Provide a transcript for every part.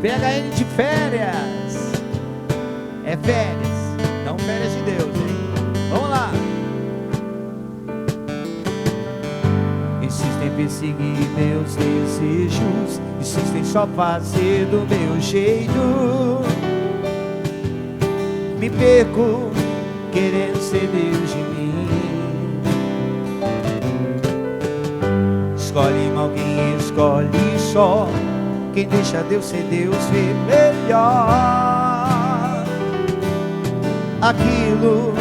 PHN de férias. É férias, não férias de Deus, hein? Vamos lá. Insistem em perseguir meus desejos, insistem só fazer do meu jeito. Me perco querendo ser Deus de mim. Escolhe alguém, escolhe só. Quem deixa Deus ser Deus vê melhor aquilo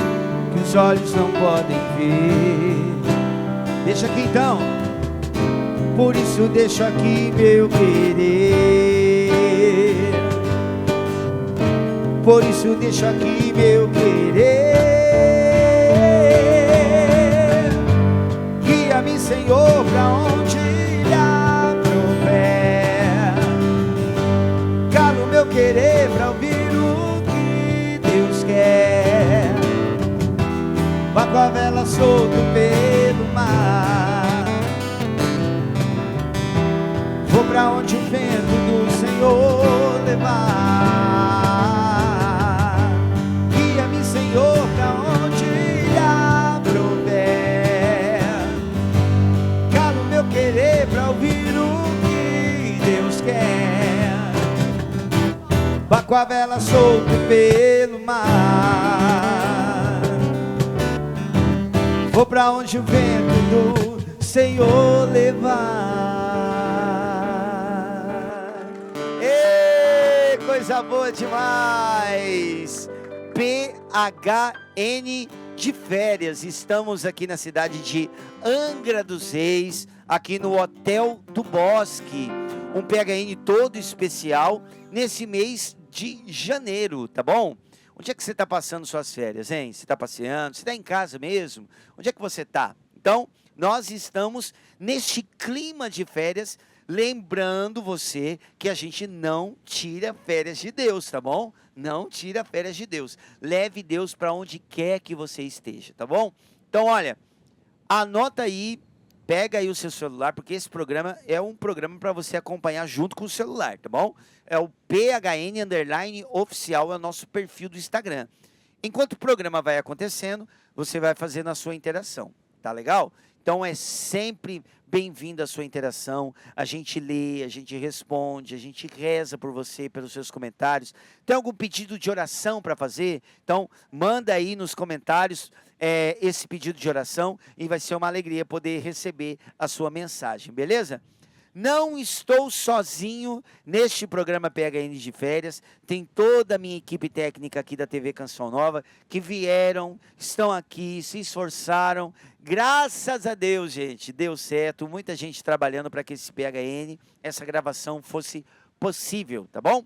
que os olhos não podem ver. Deixa aqui então. Por isso deixo aqui meu querer. Por isso deixo aqui meu querer. Guia-me, Senhor, pra onde lhe aprouver. Calo o meu querer pra ouvir o que Deus quer. Vá com a vela solta pelo mar. Vou pra onde o vento do Senhor levar. Guia-me, Senhor, pra onde lhe aprouver. Calo o meu querer pra ouvir o que Deus quer. Vá com a vela solta pelo mar. Vou pra onde o vento do Senhor levar. Ei, coisa boa demais! PHN de férias. Estamos aqui na cidade de Angra dos Reis, aqui no Hotel do Bosque. Um PHN todo especial nesse mês de janeiro, tá bom? Onde é que você está passando suas férias, hein? Você está passeando? Você está em casa mesmo? Onde é que você está? Então, nós estamos neste clima de férias, lembrando você que a gente não tira férias de Deus, tá bom? Não tira férias de Deus. Leve Deus para onde quer que você esteja, tá bom? Então, olha, anota aí, pega aí o seu celular, porque esse programa é um programa para você acompanhar junto com o celular, tá bom? É o PHN_oficial, é o nosso perfil do Instagram. Enquanto o programa vai acontecendo, você vai fazendo a sua interação, tá legal? Então é sempre bem-vinda a sua interação, a gente lê, a gente responde, a gente reza por você, pelos seus comentários. Tem algum pedido de oração para fazer? Então manda aí nos comentários esse pedido de oração e vai ser uma alegria poder receber a sua mensagem, beleza? Não estou sozinho neste programa PHN de férias, tem toda a minha equipe técnica aqui da TV Canção Nova, que vieram, estão aqui, se esforçaram, graças a Deus, gente, deu certo, muita gente trabalhando para que esse PHN, essa gravação fosse possível, tá bom?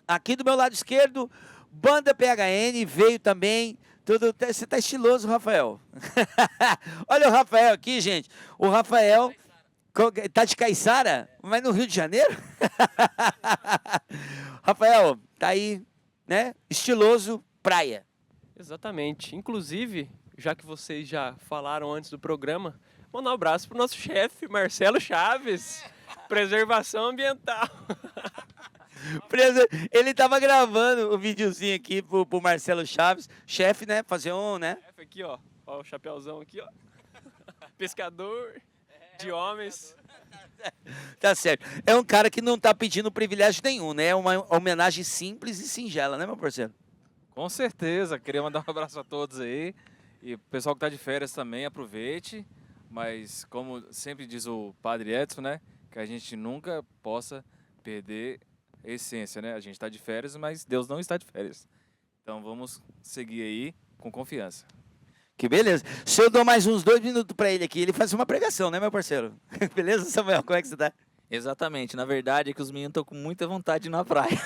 Aqui do meu lado esquerdo, Banda PHN, veio também, você tá estiloso, Rafael. Olha o Rafael aqui, gente, o Rafael... Tá de Caiçara? Mas no Rio de Janeiro? Rafael, tá aí, né? Estiloso, praia. Exatamente. Inclusive, já que vocês já falaram antes do programa, mandar um abraço pro nosso chefe, Marcelo Chaves. Preservação ambiental. Ele tava gravando o videozinho aqui pro Marcelo Chaves. Chefe, né? Fazer um, né? Chefe aqui, ó. Ó o chapéuzão aqui, ó. Pescador. De homens. Tá certo. É um cara que não tá pedindo privilégio nenhum, né? É uma homenagem simples e singela, né, meu parceiro? Com certeza. Queria mandar um abraço a todos aí. E o pessoal que tá de férias também, aproveite. Mas, como sempre diz o Padre Edson, né? Que a gente nunca possa perder a essência, né? A gente tá de férias, mas Deus não está de férias. Então, vamos seguir aí com confiança. Que beleza. Se eu dou mais uns 2 minutos para ele aqui, ele faz uma pregação, né, meu parceiro? Beleza, Samuel? Como é que você tá? Exatamente. Na verdade é que os meninos estão com muita vontade de ir na praia.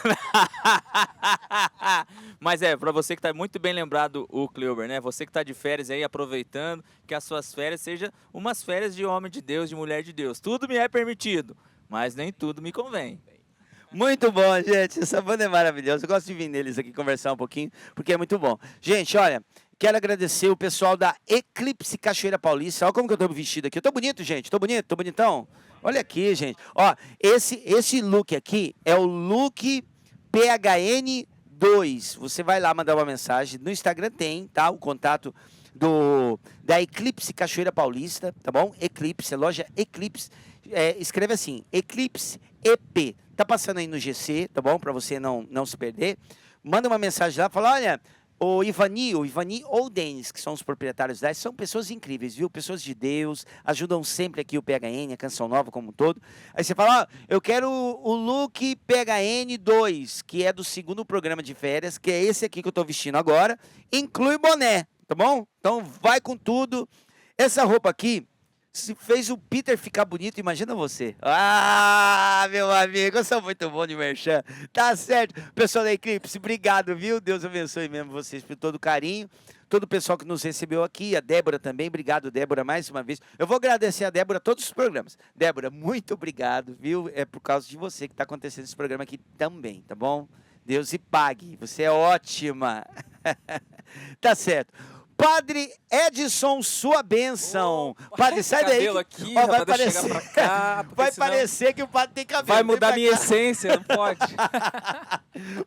Mas para você que tá muito bem lembrado, o Cleuber, né? Você que tá de férias aí, aproveitando que as suas férias sejam umas férias de homem de Deus, de mulher de Deus. Tudo me é permitido, mas nem tudo me convém. Muito bom, gente. Essa banda é maravilhosa. Eu gosto de vir neles aqui conversar um pouquinho, porque é muito bom. Gente, olha, Quero agradecer o pessoal da Eclipse Cachoeira Paulista. Olha como que eu tô vestido aqui. Eu tô bonito, gente. Tô bonito, tô bonitão. Olha aqui, gente. Ó, esse look aqui é o look PHN2. Você vai lá mandar uma mensagem. No Instagram tem, tá? O contato da Eclipse Cachoeira Paulista, tá bom? Eclipse, loja Eclipse. Escreve assim, Eclipse EP. Tá passando aí no GC, tá bom? Para você não se perder. Manda uma mensagem lá, fala, olha, o Ivani ou o Denis, que são os proprietários da, são pessoas incríveis, viu? Pessoas de Deus, ajudam sempre aqui o PHN, a Canção Nova como um todo. Aí você fala, ó, eu quero o look PHN 2, que é do segundo programa de férias, que é esse aqui que eu tô vestindo agora, inclui boné, tá bom? Então vai com tudo. Essa roupa aqui, se fez o Peter ficar bonito, imagina você. Ah, meu amigo, eu sou muito bom de merchan. Tá certo. Pessoal da Eclipse, obrigado, viu? Deus abençoe mesmo vocês por todo o carinho. Todo o pessoal que nos recebeu aqui, a Débora também. Obrigado, Débora, mais uma vez. Eu vou agradecer a Débora todos os programas. Débora, muito obrigado, viu? É por causa de você que está acontecendo esse programa aqui também, tá bom? Deus lhe pague. Você é ótima. Tá certo. Padre Edson, sua bênção. Padre, sai daí. Aqui, ó, vai parecer, parecer, pra cá, vai parecer que o padre tem cabelo. vai mudar Vem minha pra cá. essência, não pode.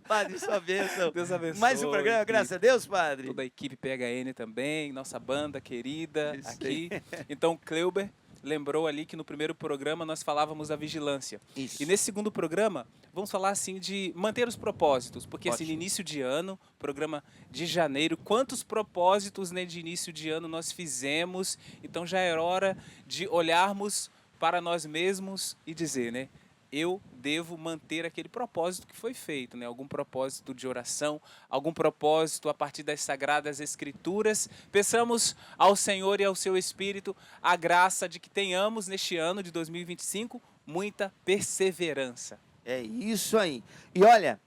Padre, sua bênção. Deus abençoe. Mais um programa, equipe. graças a Deus, padre. Toda a equipe PHN também, nossa banda querida Isso aqui. Então, Cleuber lembrou ali que no primeiro programa nós falávamos da vigilância. Isso. E nesse segundo programa, vamos falar assim de manter os propósitos, porque assim, no Ótimo. início de ano, programa de janeiro, quantos propósitos, né, de início de ano nós fizemos, então já era hora de olharmos para nós mesmos e dizer, né, eu devo manter aquele propósito que foi feito, né? Algum propósito de oração, algum propósito a partir das Sagradas Escrituras. Peçamos ao Senhor e ao seu Espírito a graça de que tenhamos neste ano de 2025 muita perseverança. É isso aí. E olha,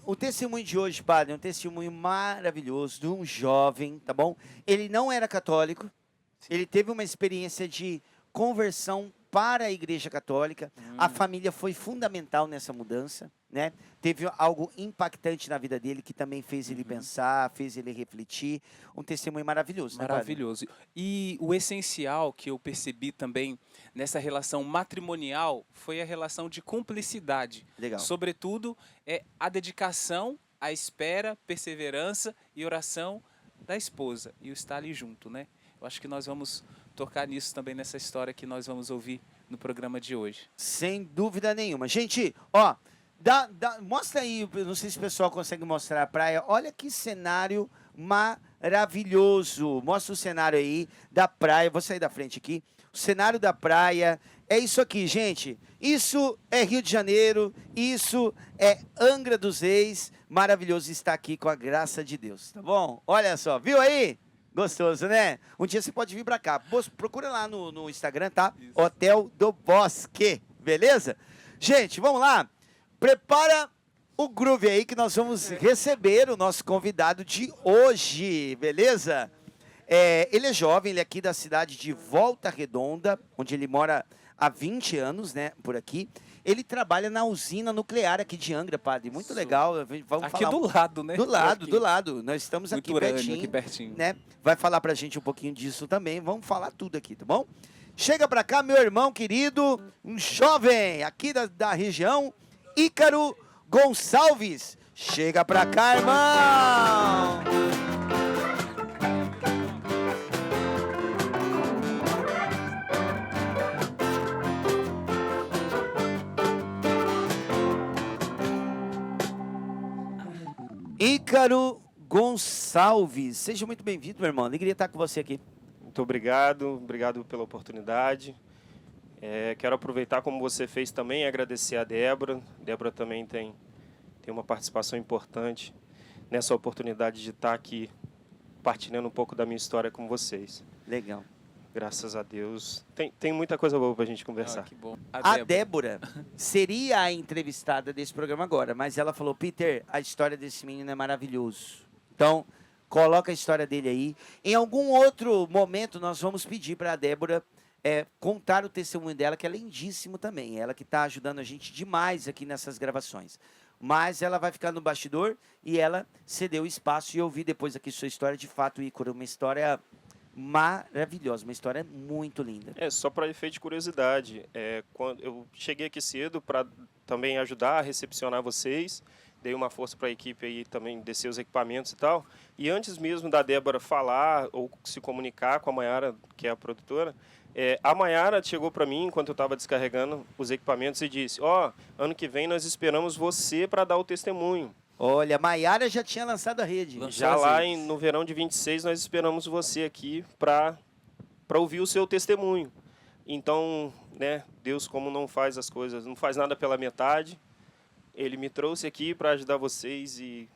o testemunho de hoje, padre, é um testemunho maravilhoso de um jovem, tá bom? Ele não era católico, ele teve uma experiência de conversão para a Igreja Católica. A família foi fundamental nessa mudança, né? Teve algo impactante na vida dele que também fez ele pensar, fez ele refletir. Um testemunho maravilhoso, né, padre? Maravilhoso. E o essencial que eu percebi também nessa relação matrimonial foi a relação de cumplicidade. Legal. Sobretudo, a dedicação, a espera, perseverança e oração da esposa. E o estar ali junto, né? Eu acho que nós vamos tocar nisso também nessa história que nós vamos ouvir no programa de hoje. Sem dúvida nenhuma. Gente, ó, mostra aí, não sei se o pessoal consegue mostrar a praia. Olha que cenário maravilhoso. Mostra o cenário aí da praia. Vou sair da frente aqui. O cenário da praia. É isso aqui, gente. Isso é Rio de Janeiro. Isso é Angra dos Reis. Maravilhoso estar aqui com a graça de Deus, tá bom? Olha só, viu aí? Gostoso, né? Um dia você pode vir pra cá. Procura lá no Instagram, tá? Isso. Hotel do Bosque, beleza? Gente, vamos lá. Prepara o groove aí que nós vamos receber o nosso convidado de hoje, beleza? Ele é jovem, ele é aqui da cidade de Volta Redonda, onde ele mora há 20 anos, né, por aqui. Ele trabalha na usina nuclear aqui de Angra, padre. Muito Isso. legal. Vamos Aqui falar do lado, né? do lado, Aqui. do lado. Nós estamos Muito aqui urânio, pertinho, aqui pertinho. né? Vai falar pra gente um pouquinho disso também. Vamos falar tudo aqui, tá bom? Chega pra cá, meu irmão querido, um jovem aqui da região, Ícaro Gonçalves. Chega pra cá, irmão! Ícaro Gonçalves, seja muito bem-vindo, meu irmão. Alegria estar com você aqui. Muito obrigado pela oportunidade. Quero aproveitar como você fez também e agradecer a Débora. Débora também tem uma participação importante nessa oportunidade de estar aqui partilhando um pouco da minha história com vocês. Legal. Graças a Deus. Tem muita coisa boa para a gente conversar. Ah, que bom. A Débora seria a entrevistada desse programa agora, mas ela falou, Peter, a história desse menino é maravilhoso. Então, coloca a história dele aí. Em algum outro momento, nós vamos pedir para a Débora contar o testemunho dela, que é lindíssimo também. Ela que está ajudando a gente demais aqui nessas gravações. mas ela vai ficar no bastidor e ela cedeu espaço. E eu vi depois aqui sua história, de fato, Ícaro, uma história maravilhosa, uma história muito linda. Só para efeito de curiosidade, quando eu cheguei aqui cedo para também ajudar a recepcionar vocês, dei uma força para a equipe aí também descer os equipamentos e tal. E antes mesmo da Débora falar ou se comunicar com a Maiara, que é a produtora, a Maiara chegou para mim enquanto eu estava descarregando os equipamentos e disse: ano que vem nós esperamos você para dar o testemunho. Olha, a Maiara já tinha lançado a rede. Já lá no verão de 26 nós esperamos você aqui para ouvir o seu testemunho. Então, né, Deus, como não faz as coisas, não faz nada pela metade, Ele me trouxe aqui para ajudar vocês e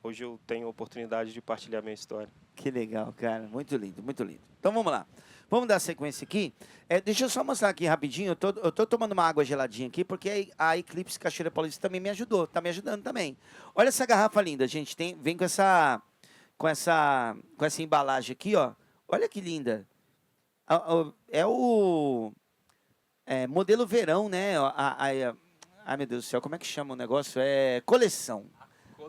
hoje eu tenho a oportunidade de partilhar minha história. Que legal, cara. Muito lindo, muito lindo. Então vamos lá. Vamos dar sequência aqui. Deixa eu só mostrar aqui rapidinho. Eu tô tomando uma água geladinha aqui, porque a Eclipse Cachoeira Paulista também me ajudou. Tá me ajudando também. Olha essa garrafa linda, gente. Vem com essa embalagem aqui, ó. Olha que linda. É o modelo verão, né? Ai, meu Deus do céu, como é que chama o negócio? Coleção.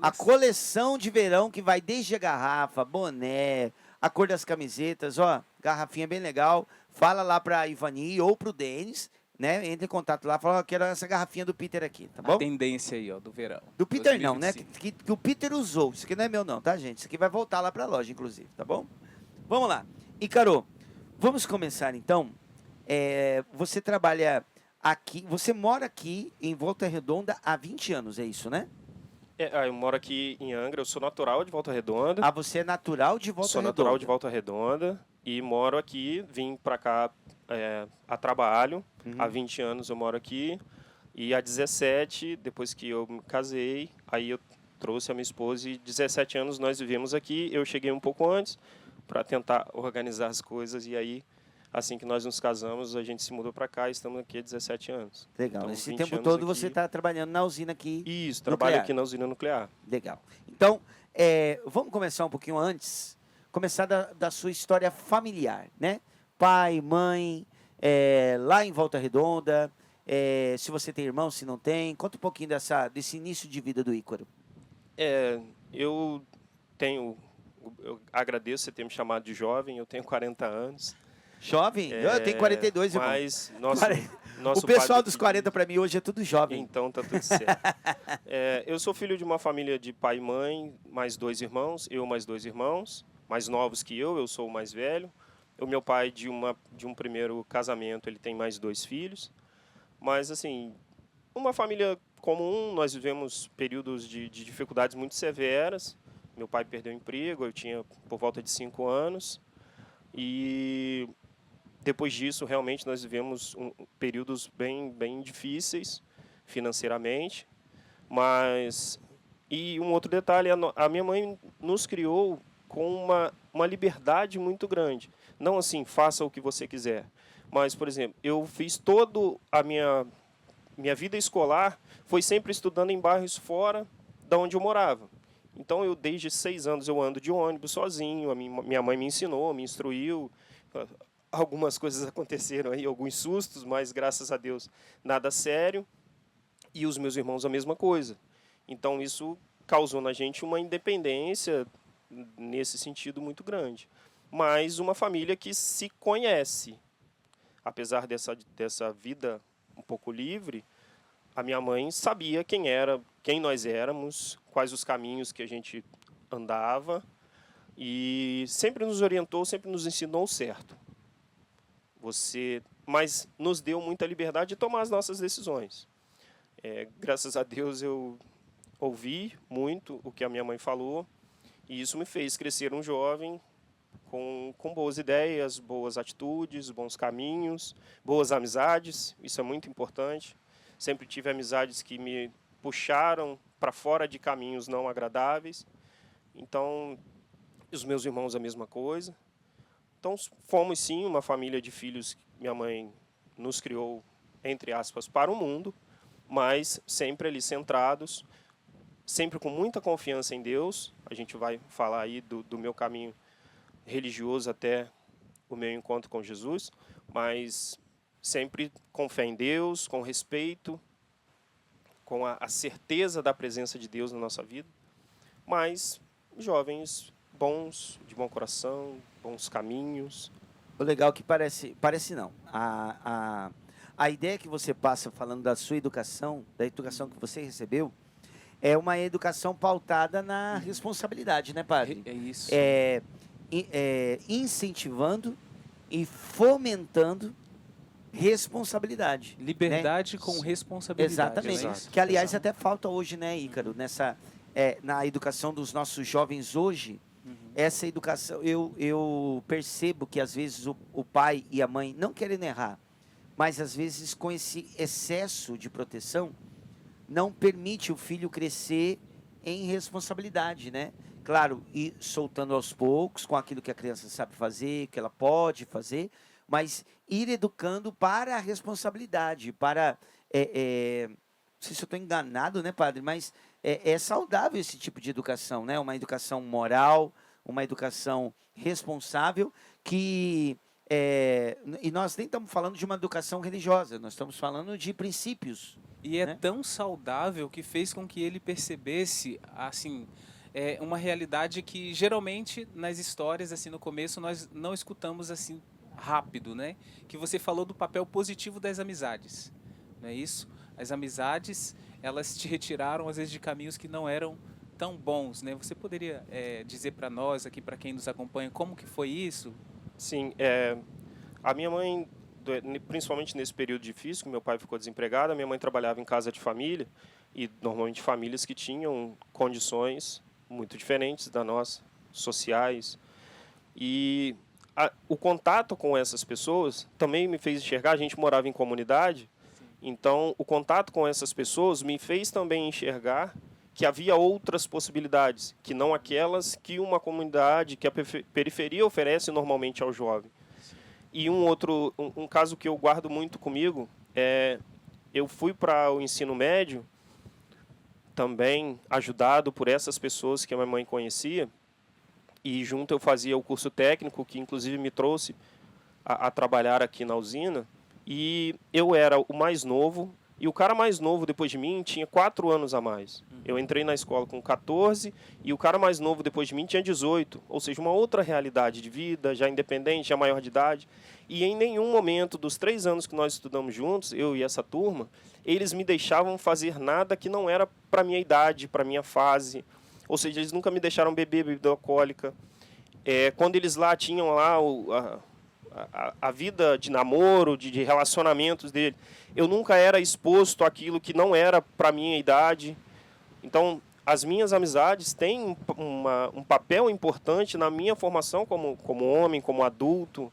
A coleção de verão que vai desde a garrafa, boné, a cor das camisetas, ó, garrafinha bem legal. Fala lá pra Ivani ou pro Denis, né? Entra em contato lá, fala, quero essa garrafinha do Peter aqui, tá bom? A tendência aí, ó, do verão. Do Peter não, né? 2025. Que o Peter usou. Isso aqui não é meu não, tá, gente? Isso aqui vai voltar lá pra loja, inclusive, tá bom? Vamos lá. Ícaro, vamos começar então. Você trabalha aqui, você mora aqui em Volta Redonda há 20 anos, é isso, né? Eu moro aqui em Angra, eu sou natural de Volta Redonda. Ah, você é natural de Volta Sou Redonda? natural de Volta Redonda e moro aqui, vim para cá a trabalho. Há 20 anos eu moro aqui e há 17, depois que eu me casei, aí eu trouxe a minha esposa e 17 anos nós vivemos aqui. Eu cheguei um pouco antes para tentar organizar as coisas e aí, assim que nós nos casamos, a gente se mudou para cá e estamos aqui há 17 anos. Legal. Então, Esse 20 tempo anos todo aqui. você está trabalhando na usina aqui. Isso, trabalho nuclear. aqui na usina nuclear. Legal. Então, vamos começar um pouquinho antes. Começar da sua história familiar, né? Pai, mãe, lá em Volta Redonda. Se você tem irmão, se não tem. Conta um pouquinho desse início de vida do Ícaro. Eu agradeço você ter me chamado de jovem, eu tenho 40 anos. Jovem? Eu tenho 42, irmão. Mas O pessoal dos 40 para mim hoje é tudo jovem. Então tá tudo certo. Eu sou filho de uma família de pai e mãe, mais 2 irmãos, eu mais 2 irmãos, mais novos que eu sou o mais velho. O meu pai, de um primeiro casamento, ele tem mais 2 filhos. Mas, assim, uma família comum, nós vivemos períodos de dificuldades muito severas. Meu pai perdeu o emprego, eu tinha por volta de 5 anos. E depois disso, realmente, nós vivemos períodos bem, bem difíceis financeiramente. E um outro detalhe, a minha mãe nos criou com uma liberdade muito grande. Não assim, faça o que você quiser. Mas, por exemplo, eu fiz toda a minha vida escolar, foi sempre estudando em bairros fora da onde eu morava. Então, desde 6 anos, eu ando de ônibus sozinho. Minha mãe me ensinou, me instruiu. Algumas coisas aconteceram aí, alguns sustos, mas, graças a Deus, nada sério. E os meus irmãos, a mesma coisa. Então, isso causou na gente uma independência, nesse sentido, muito grande. Mas uma família que se conhece. Apesar dessa vida um pouco livre, a minha mãe sabia quem nós éramos, quais os caminhos que a gente andava e sempre nos orientou, sempre nos ensinou o certo. Mas nos deu muita liberdade de tomar as nossas decisões. Graças a Deus eu ouvi muito o que a minha mãe falou e isso me fez crescer um jovem com boas ideias, boas atitudes, bons caminhos, boas amizades. Isso é muito importante. Sempre tive amizades que me puxaram para fora de caminhos não agradáveis. Então, os meus irmãos a mesma coisa. Então, fomos sim uma família de filhos. Minha mãe nos criou, entre aspas, para o mundo, mas sempre ali centrados, sempre com muita confiança em Deus. A gente vai falar aí do meu caminho religioso até o meu encontro com Jesus, mas sempre com fé em Deus, com respeito, com a certeza da presença de Deus na nossa vida, mas jovens bons, de bom coração, bons caminhos. O legal é que parece não. A ideia que você passa falando da sua educação, da educação que você recebeu, é uma educação pautada na responsabilidade, né, padre? É isso. Incentivando e fomentando responsabilidade. Liberdade né? com responsabilidade. Exatamente. Não é isso? Que, aliás, até falta hoje, né, Ícaro, na educação dos nossos jovens hoje, essa educação, eu percebo que, às vezes, o pai e a mãe não querem errar, mas, às vezes, com esse excesso de proteção, não permite o filho crescer em responsabilidade, né? Claro, ir soltando aos poucos, com aquilo que a criança sabe fazer, que ela pode fazer, mas ir educando para a responsabilidade, para... não sei se eu estou enganado, né, padre? Mas é saudável esse tipo de educação, né? Uma educação moral, uma educação responsável, que... e nós nem estamos falando de uma educação religiosa, nós estamos falando de princípios. E é né? tão saudável que fez com que ele percebesse, assim, uma realidade que geralmente nas histórias, assim, no começo, nós não escutamos assim rápido, né? Que você falou do papel positivo das amizades, não é isso? As amizades, elas te retiraram às vezes de caminhos que não eram tão bons, né? Você poderia dizer para nós aqui, para quem nos acompanha, como que foi isso? Sim, a minha mãe, principalmente nesse período difícil, que meu pai ficou desempregado, a minha mãe trabalhava em casa de família, e normalmente famílias que tinham condições muito diferentes da nossa, sociais. E o contato com essas pessoas também me fez enxergar, a gente morava em comunidade, então o contato com essas pessoas me fez também enxergar que havia outras possibilidades, que não aquelas que uma comunidade, que a periferia oferece normalmente ao jovem. E um caso que eu guardo muito comigo eu fui para o ensino médio, também ajudado por essas pessoas que a minha mãe conhecia, e junto eu fazia o curso técnico, que inclusive me trouxe a trabalhar aqui na usina, e eu era o mais novo, e o cara mais novo depois de mim tinha 4 anos a mais. Eu entrei na escola com 14 e o cara mais novo depois de mim tinha 18. Ou seja, uma outra realidade de vida, já independente, já maior de idade. E em nenhum momento dos 3 anos que nós estudamos juntos, eu e essa turma, eles me deixavam fazer nada que não era para minha idade, para minha fase. Ou seja, eles nunca me deixaram beber bebida alcoólica. Quando eles lá tinham lá a vida de namoro, de relacionamentos dele, eu nunca era exposto àquilo que não era para minha idade. Então, as minhas amizades têm um papel importante na minha formação como homem, como adulto.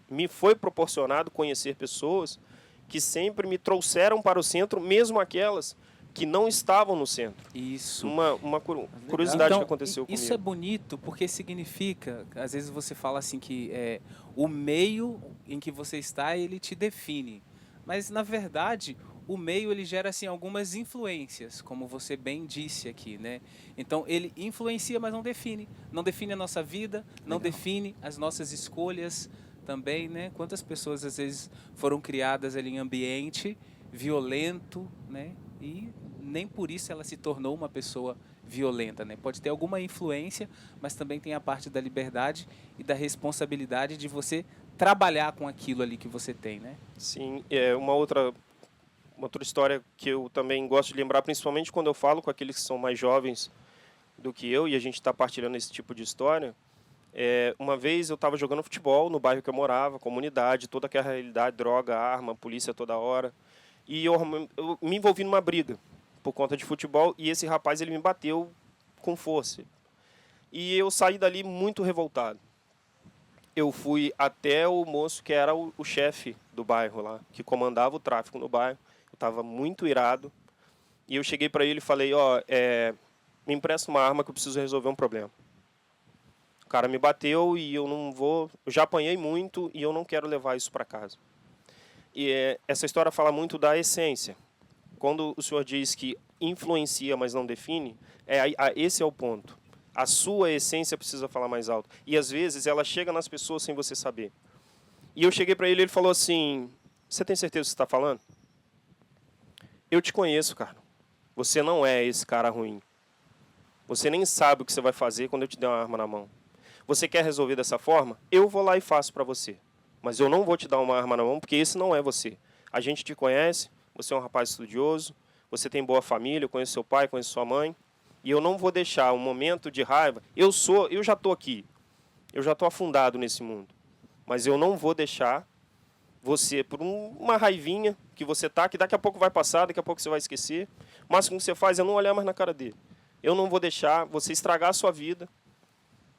Me foi proporcionado conhecer pessoas que sempre me trouxeram para o centro, mesmo aquelas que não estavam no centro. Isso. Uma curiosidade Então, que aconteceu comigo. isso é bonito porque significa, às vezes você fala assim que o meio em que você está, ele te define. Mas, na verdade, o meio ele gera assim, algumas influências, como você bem disse aqui, né? Então, ele influencia, mas não define. Não define a nossa vida, não define as nossas escolhas também, né? Quantas pessoas, às vezes, foram criadas ali em ambiente violento, né? E nem por isso ela se tornou uma pessoa violenta, né? Pode ter alguma influência, mas também tem a parte da liberdade e da responsabilidade de você trabalhar com aquilo ali que você tem, né? Sim, uma outra história que eu também gosto de lembrar, principalmente quando eu falo com aqueles que são mais jovens do que eu, e a gente está partilhando esse tipo de história. Uma vez eu estava jogando futebol no bairro que eu morava, comunidade, toda aquela realidade, droga, arma, polícia toda hora, e eu me envolvi numa briga por conta de futebol, e esse rapaz ele me bateu com força. E eu saí dali muito revoltado. Eu fui até o moço que era o chefe do bairro lá, que comandava o tráfico no bairro. Eu estava muito irado. E eu cheguei para ele e falei, me empresta uma arma que eu preciso resolver um problema. O cara me bateu e eu já apanhei muito e eu não quero levar isso para casa. E essa história fala muito da essência. Quando o senhor diz que influencia, mas não define, esse é o ponto. A sua essência precisa falar mais alto. E, às vezes, ela chega nas pessoas sem você saber. E eu cheguei para ele e ele falou assim, Você tem certeza que você está falando? Eu te conheço, cara. Você não é esse cara ruim. Você nem sabe o que você vai fazer quando eu te der uma arma na mão. Você quer resolver dessa forma? Eu vou lá e faço para você. Mas eu não vou te dar uma arma na mão, porque esse não é você. A gente te conhece, você é um rapaz estudioso, você tem boa família, eu conheço seu pai, conheço sua mãe, e eu não vou deixar um momento de raiva. Eu já estou aqui, eu já estou afundado nesse mundo, mas eu não vou deixar você, por uma raivinha que você tá, que daqui a pouco vai passar, daqui a pouco você vai esquecer. O máximo que você faz é não olhar mais na cara dele. Eu não vou deixar você estragar a sua vida,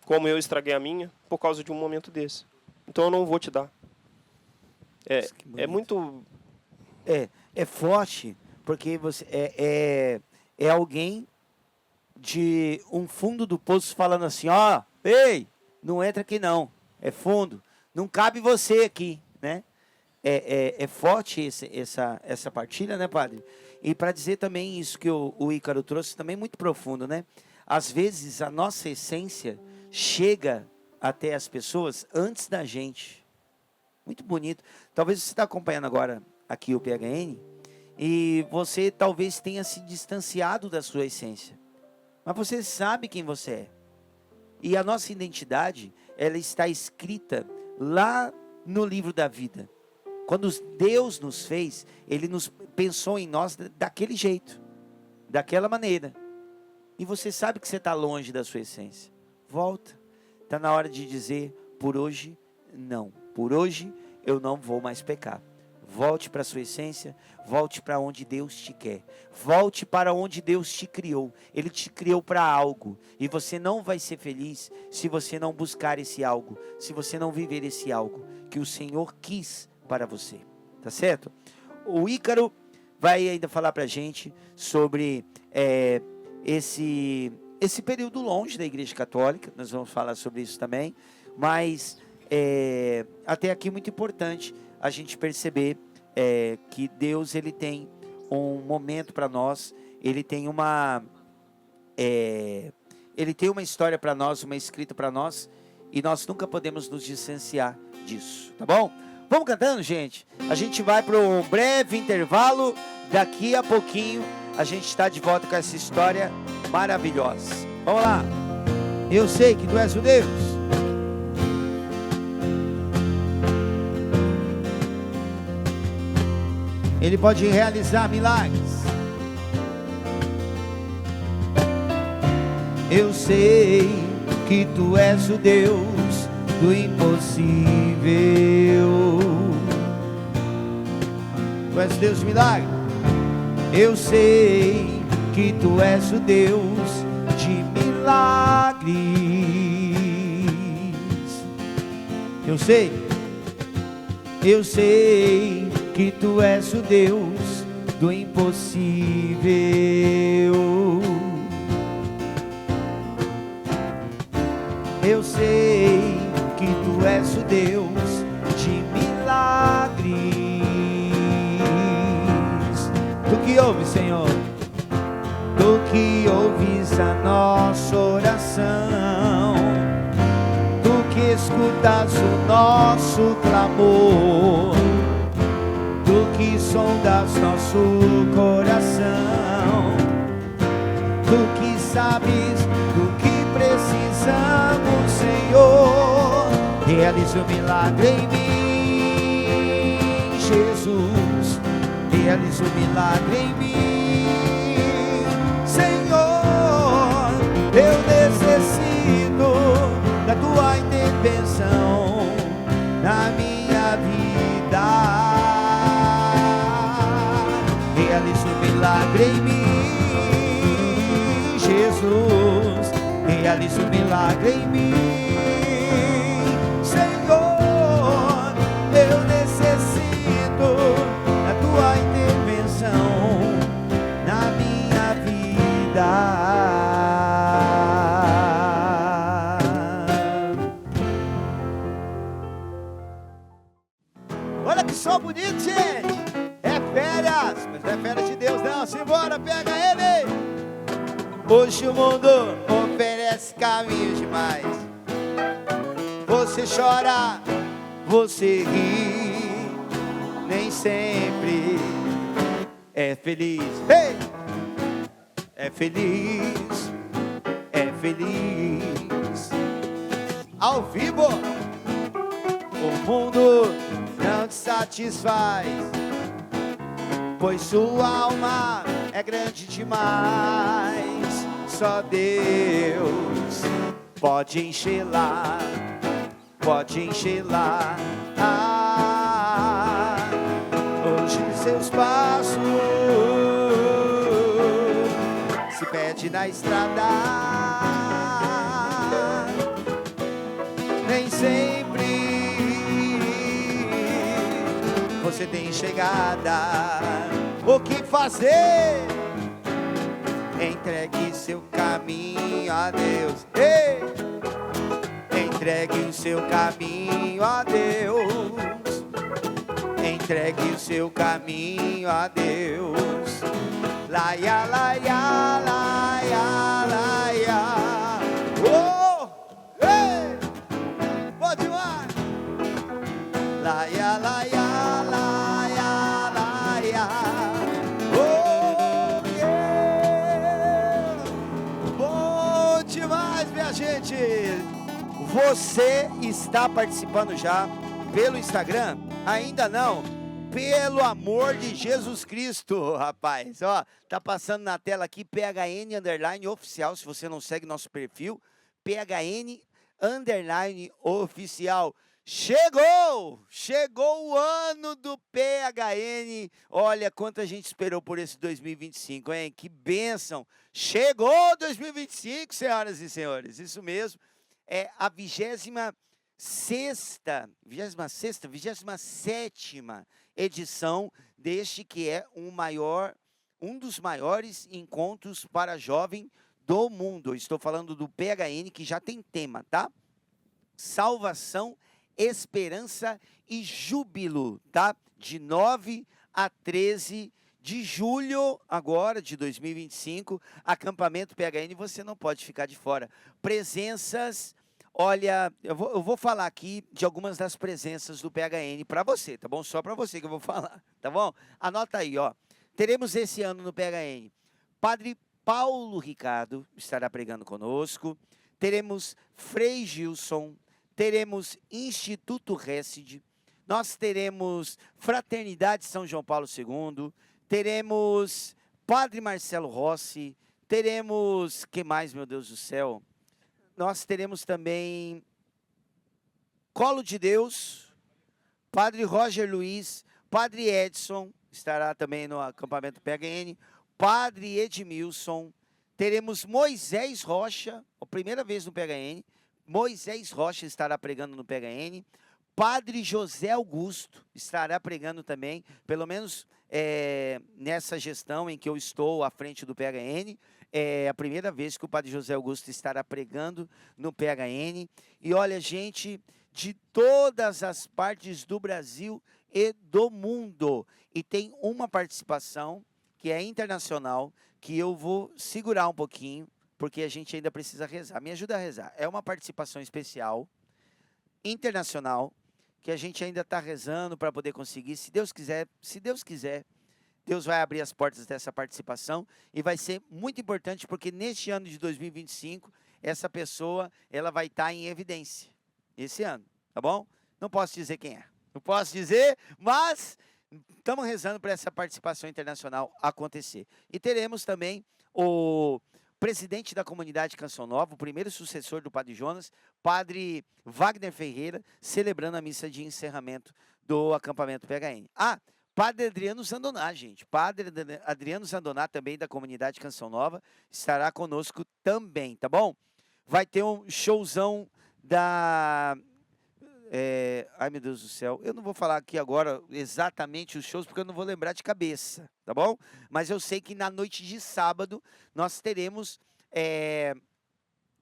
como eu estraguei a minha, por causa de um momento desse. Então eu não vou te dar. É muito... É forte, porque você é alguém de um fundo do poço falando assim, ó, ei, não entra aqui não, é fundo, não cabe você aqui, né? É forte essa partilha, né, padre? E para dizer também isso que o Ícaro trouxe, também muito profundo, né? Às vezes a nossa essência chega até as pessoas antes da gente. Muito bonito. Talvez você está acompanhando agora aqui o PHN e você talvez tenha se distanciado da sua essência. Mas você sabe quem você é. E a nossa identidade, ela está escrita lá no livro da vida. Quando Deus nos fez, Ele nos pensou em nós daquele jeito, daquela maneira. E você sabe que você está longe da sua essência. Volta. Está na hora de dizer, por hoje, não. Por hoje, eu não vou mais pecar. Volte para a sua essência, volte para onde Deus te quer. Volte para onde Deus te criou. Ele te criou para algo. E você não vai ser feliz se você não buscar esse algo. Se você não viver esse algo que o Senhor quis para você. Tá certo? O Ícaro vai ainda falar para a gente sobre esse período longe da Igreja Católica. Nós vamos falar sobre isso também. Mas até aqui muito importante a gente perceber que Deus, ele tem um momento para nós, ele tem uma história para nós, uma escrita para nós, e nós nunca podemos nos distanciar disso, tá bom? Vamos cantando, gente? A gente vai para um breve intervalo, daqui a pouquinho a gente está de volta com essa história maravilhosa. Vamos lá. Eu sei que tu és o Deus. Ele pode realizar milagres. Eu sei que tu és o Deus do impossível. Tu és o Deus de milagres. Eu sei que tu és o Deus de milagres. Eu sei que tu és o Deus do impossível. Eu sei que tu és o Deus de milagres. Tu que ouves, Senhor, tu que ouves a nossa oração, tu que escutas o nosso clamor, tu que sondas nosso coração, tu que sabes do que precisamos, Senhor. Realiza o milagre em mim, Jesus. Realiza o milagre em mim, Senhor. Eu necessito da tua intervenção na minha vida. Realiza o milagre em mim, Jesus. Realiza o milagre em mim, Senhor. Eu necessito da tua intervenção na minha vida. Olha que som bonito, gente. É férias, mas não é férias de Deus não. Simbora, pega ele. Hoje o mundo oferece caminhos demais. Você chora, você ri, nem sempre é feliz. Ei! É feliz, é feliz. Ao vivo, o mundo não te satisfaz, pois sua alma é grande demais. Só Deus pode enchê-la, pode enchê-la. Hoje seus passos se perde na estrada, nem sempre você tem chegada. O que fazer? Entregue seu caminho a Deus. Ei! Entregue o seu caminho a Deus. Entregue o seu caminho a Deus. Laia, laia, laia, laia. Oh! Ei! Pode demais! Laia, laia, laia, laia. Oh, yeah! Bom demais, minha gente! Você está participando já pelo Instagram? Ainda não? Pelo amor de Jesus Cristo, rapaz. Ó, tá passando na tela aqui, PHN_oficial, se você não segue nosso perfil, PHN_oficial. Chegou! Chegou o ano do PHN. Olha quanta gente esperou por esse 2025, hein? Que bênção! Chegou 2025, senhoras e senhores. Isso mesmo. É a 27ª edição deste que é um dos maiores encontros para jovem do mundo. Eu estou falando do PHN, que já tem tema, tá? Salvação, esperança e júbilo, tá? De 9 a 13 de julho, agora, de 2025, acampamento PHN, você não pode ficar de fora. Presenças, olha, eu vou falar aqui de algumas das presenças do PHN para você, tá bom? Só para você que eu vou falar, tá bom? Anota aí, ó. Teremos esse ano no PHN, Padre Paulo Ricardo estará pregando conosco, teremos Frei Gilson, teremos Instituto Hesed, nós teremos Fraternidade São João Paulo II, teremos Padre Marcelo Rossi, teremos, que mais, meu Deus do céu? Nós teremos também Colo de Deus, Padre Roger Luiz, Padre Edson, estará também no acampamento PHN, Padre Edmilson, teremos Moisés Rocha, a primeira vez no PHN, Moisés Rocha estará pregando no PHN, Padre José Augusto estará pregando também, pelo menos nessa gestão em que eu estou à frente do PHN, é a primeira vez que o Padre José Augusto estará pregando no PHN. E olha, gente, de todas as partes do Brasil e do mundo. E tem uma participação que é internacional, que eu vou segurar um pouquinho, porque a gente ainda precisa rezar. Me ajuda a rezar. É uma participação especial, internacional, que a gente ainda está rezando para poder conseguir. Se Deus quiser, Deus vai abrir as portas dessa participação e vai ser muito importante, porque neste ano de 2025, essa pessoa ela vai estar em evidência, esse ano, tá bom? Não posso dizer quem é, não posso dizer, mas estamos rezando para essa participação internacional acontecer. E teremos também o presidente da comunidade Canção Nova, o primeiro sucessor do Padre Jonas, Padre Wagner Ferreira, celebrando a missa de encerramento do acampamento PHN. Padre Adriano Zandoná, gente. Padre Adriano Zandoná, também da comunidade Canção Nova, estará conosco também, tá bom? Vai ter um showzão da... ai, meu Deus do céu. Eu não vou falar aqui agora exatamente os shows, porque eu não vou lembrar de cabeça, tá bom? Mas eu sei que na noite de sábado nós teremos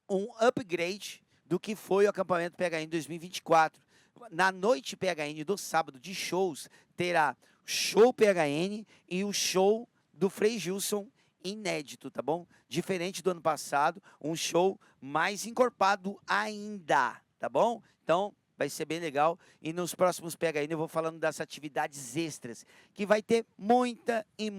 um upgrade do que foi o acampamento PHN 2024. Na noite PHN do sábado de shows, terá show PHN e o show do Frei Gilson inédito, tá bom? Diferente do ano passado, um show mais encorpado ainda, tá bom? Então, vai ser bem legal. E nos próximos Pega Aí eu vou falando das atividades extras, que vai ter muita e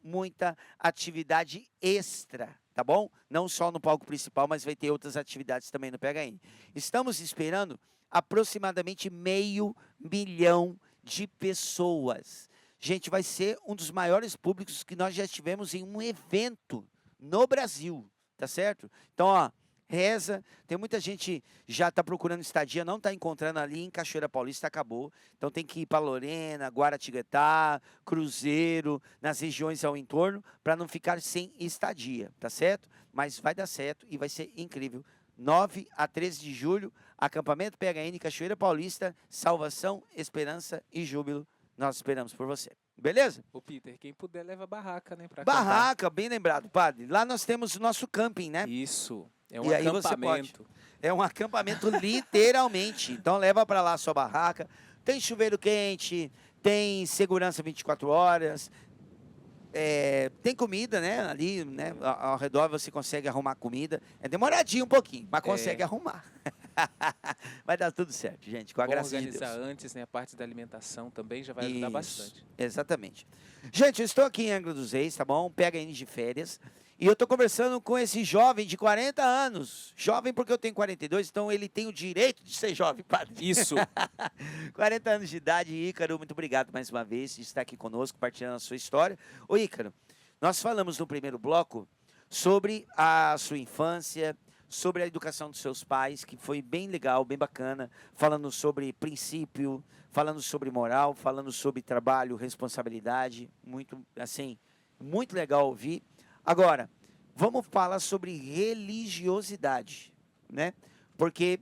muita atividade extra, tá bom? Não só no palco principal, mas vai ter outras atividades também no Pega Aí. Estamos esperando aproximadamente 500 mil de pessoas. Gente, vai ser um dos maiores públicos que nós já tivemos em um evento no Brasil, tá certo? Então, ó, reza, tem muita gente já está procurando estadia, não está encontrando ali em Cachoeira Paulista, acabou. Então tem que ir para Lorena, Guaratinguetá, Cruzeiro, nas regiões ao entorno, para não ficar sem estadia, tá certo? Mas vai dar certo e vai ser incrível. 9 a 13 de julho, acampamento PHN, Cachoeira Paulista, salvação, esperança e júbilo. Nós esperamos por você. Beleza? Ô, Peter, quem puder leva barraca, né? Pra acampar. Barraca, bem lembrado, padre. Lá nós temos o nosso camping, né? Isso. É E um aí você acampamento. É um acampamento literalmente. Então leva para lá a sua barraca. Tem chuveiro quente, tem segurança 24 horas. Tem comida, né? Ali, né? Ao redor você consegue arrumar comida. É demoradinho um pouquinho, mas consegue arrumar. Vai dar tudo certo, gente, com a Vamos graça de Deus. organizar antes, né? A parte da alimentação também já vai ajudar bastante. Exatamente. Gente, eu estou aqui em Angra dos Reis, tá bom? PHN de férias. E eu estou conversando com esse jovem de 40 anos. Jovem porque eu tenho 42, então ele tem o direito de ser jovem, padre. Isso. 40 anos de idade, Ícaro, muito obrigado mais uma vez de estar aqui conosco, partilhando a sua história. Ô Ícaro, nós falamos no primeiro bloco sobre a sua infância, sobre a educação dos seus pais, que foi bem legal, bem bacana, falando sobre princípio, falando sobre moral, falando sobre trabalho, responsabilidade, muito, assim, muito legal ouvir. Agora, vamos falar sobre religiosidade, né? Porque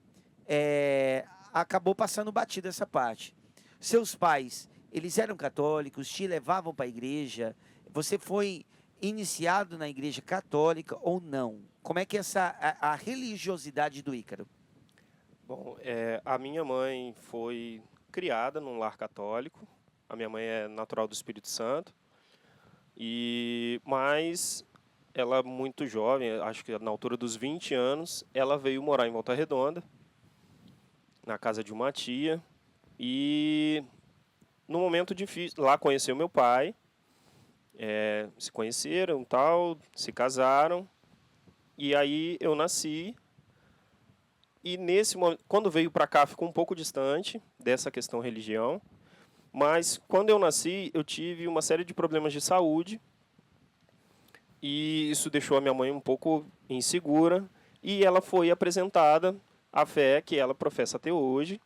acabou passando batido essa parte. Seus pais, eles eram católicos, te levavam para a igreja, você foi iniciado na igreja católica ou não? Como é que é a religiosidade do Ícaro? Bom, a minha mãe foi criada num lar católico. A minha mãe é natural do Espírito Santo. Mas ela muito jovem, acho que na altura dos 20 anos, ela veio morar em Volta Redonda, na casa de uma tia. E no momento difícil, lá conheceu meu pai, se conheceram, tal, se casaram. E aí eu nasci. E nesse momento, quando veio para cá, ficou um pouco distante dessa questão religião. Mas quando eu nasci, eu tive uma série de problemas de saúde. E isso deixou a minha mãe um pouco insegura. E ela foi apresentada à fé que ela professa até hoje.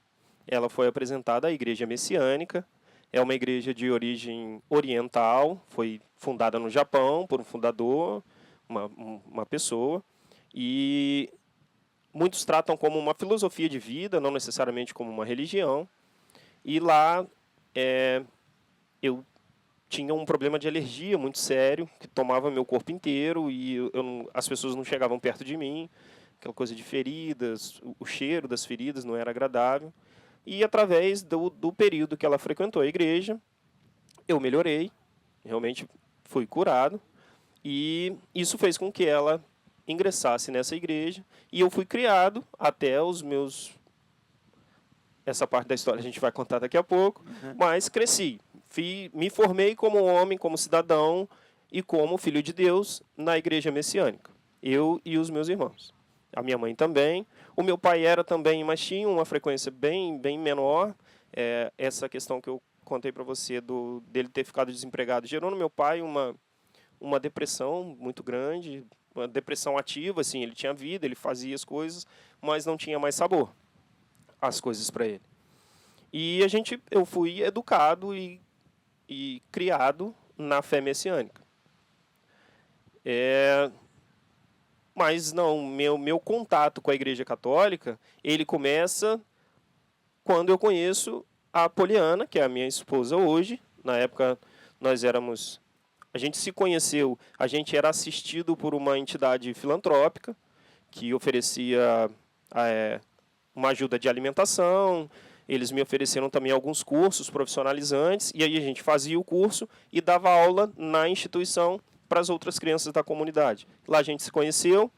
Ela foi apresentada à Igreja Messiânica. É uma igreja de origem oriental. Foi fundada no Japão por um fundador, uma pessoa. E muitos tratam como uma filosofia de vida, não necessariamente como uma religião. E lá eu tinha um problema de alergia muito sério, que tomava meu corpo inteiro e as pessoas não chegavam perto de mim. Aquela coisa de feridas, o cheiro das feridas não era agradável. E através do período que ela frequentou a igreja, eu melhorei, realmente fui curado. E isso fez com que ela ingressasse nessa igreja. E eu fui criado até os meus... Essa parte da história a gente vai contar daqui a pouco. Mas cresci. Me formei como homem, como cidadão e como filho de Deus na igreja messiânica. Eu e os meus irmãos. A minha mãe também. O meu pai era também, mas tinha uma frequência bem menor. Essa questão que eu contei para você dele ter ficado desempregado gerou no meu pai uma depressão muito grande, uma depressão ativa, assim, ele tinha vida, ele fazia as coisas, mas não tinha mais sabor as coisas para ele. E eu fui educado e criado na fé messiânica. Mas não, meu contato com a Igreja Católica, ele começa quando eu conheço a Poliana, que é a minha esposa hoje. Na época, a gente se conheceu, a gente era assistido por uma entidade filantrópica que oferecia uma ajuda de alimentação. Eles me ofereceram também alguns cursos profissionalizantes, e aí a gente fazia o curso e dava aula na instituição para as outras crianças da comunidade. Lá a gente se conheceu,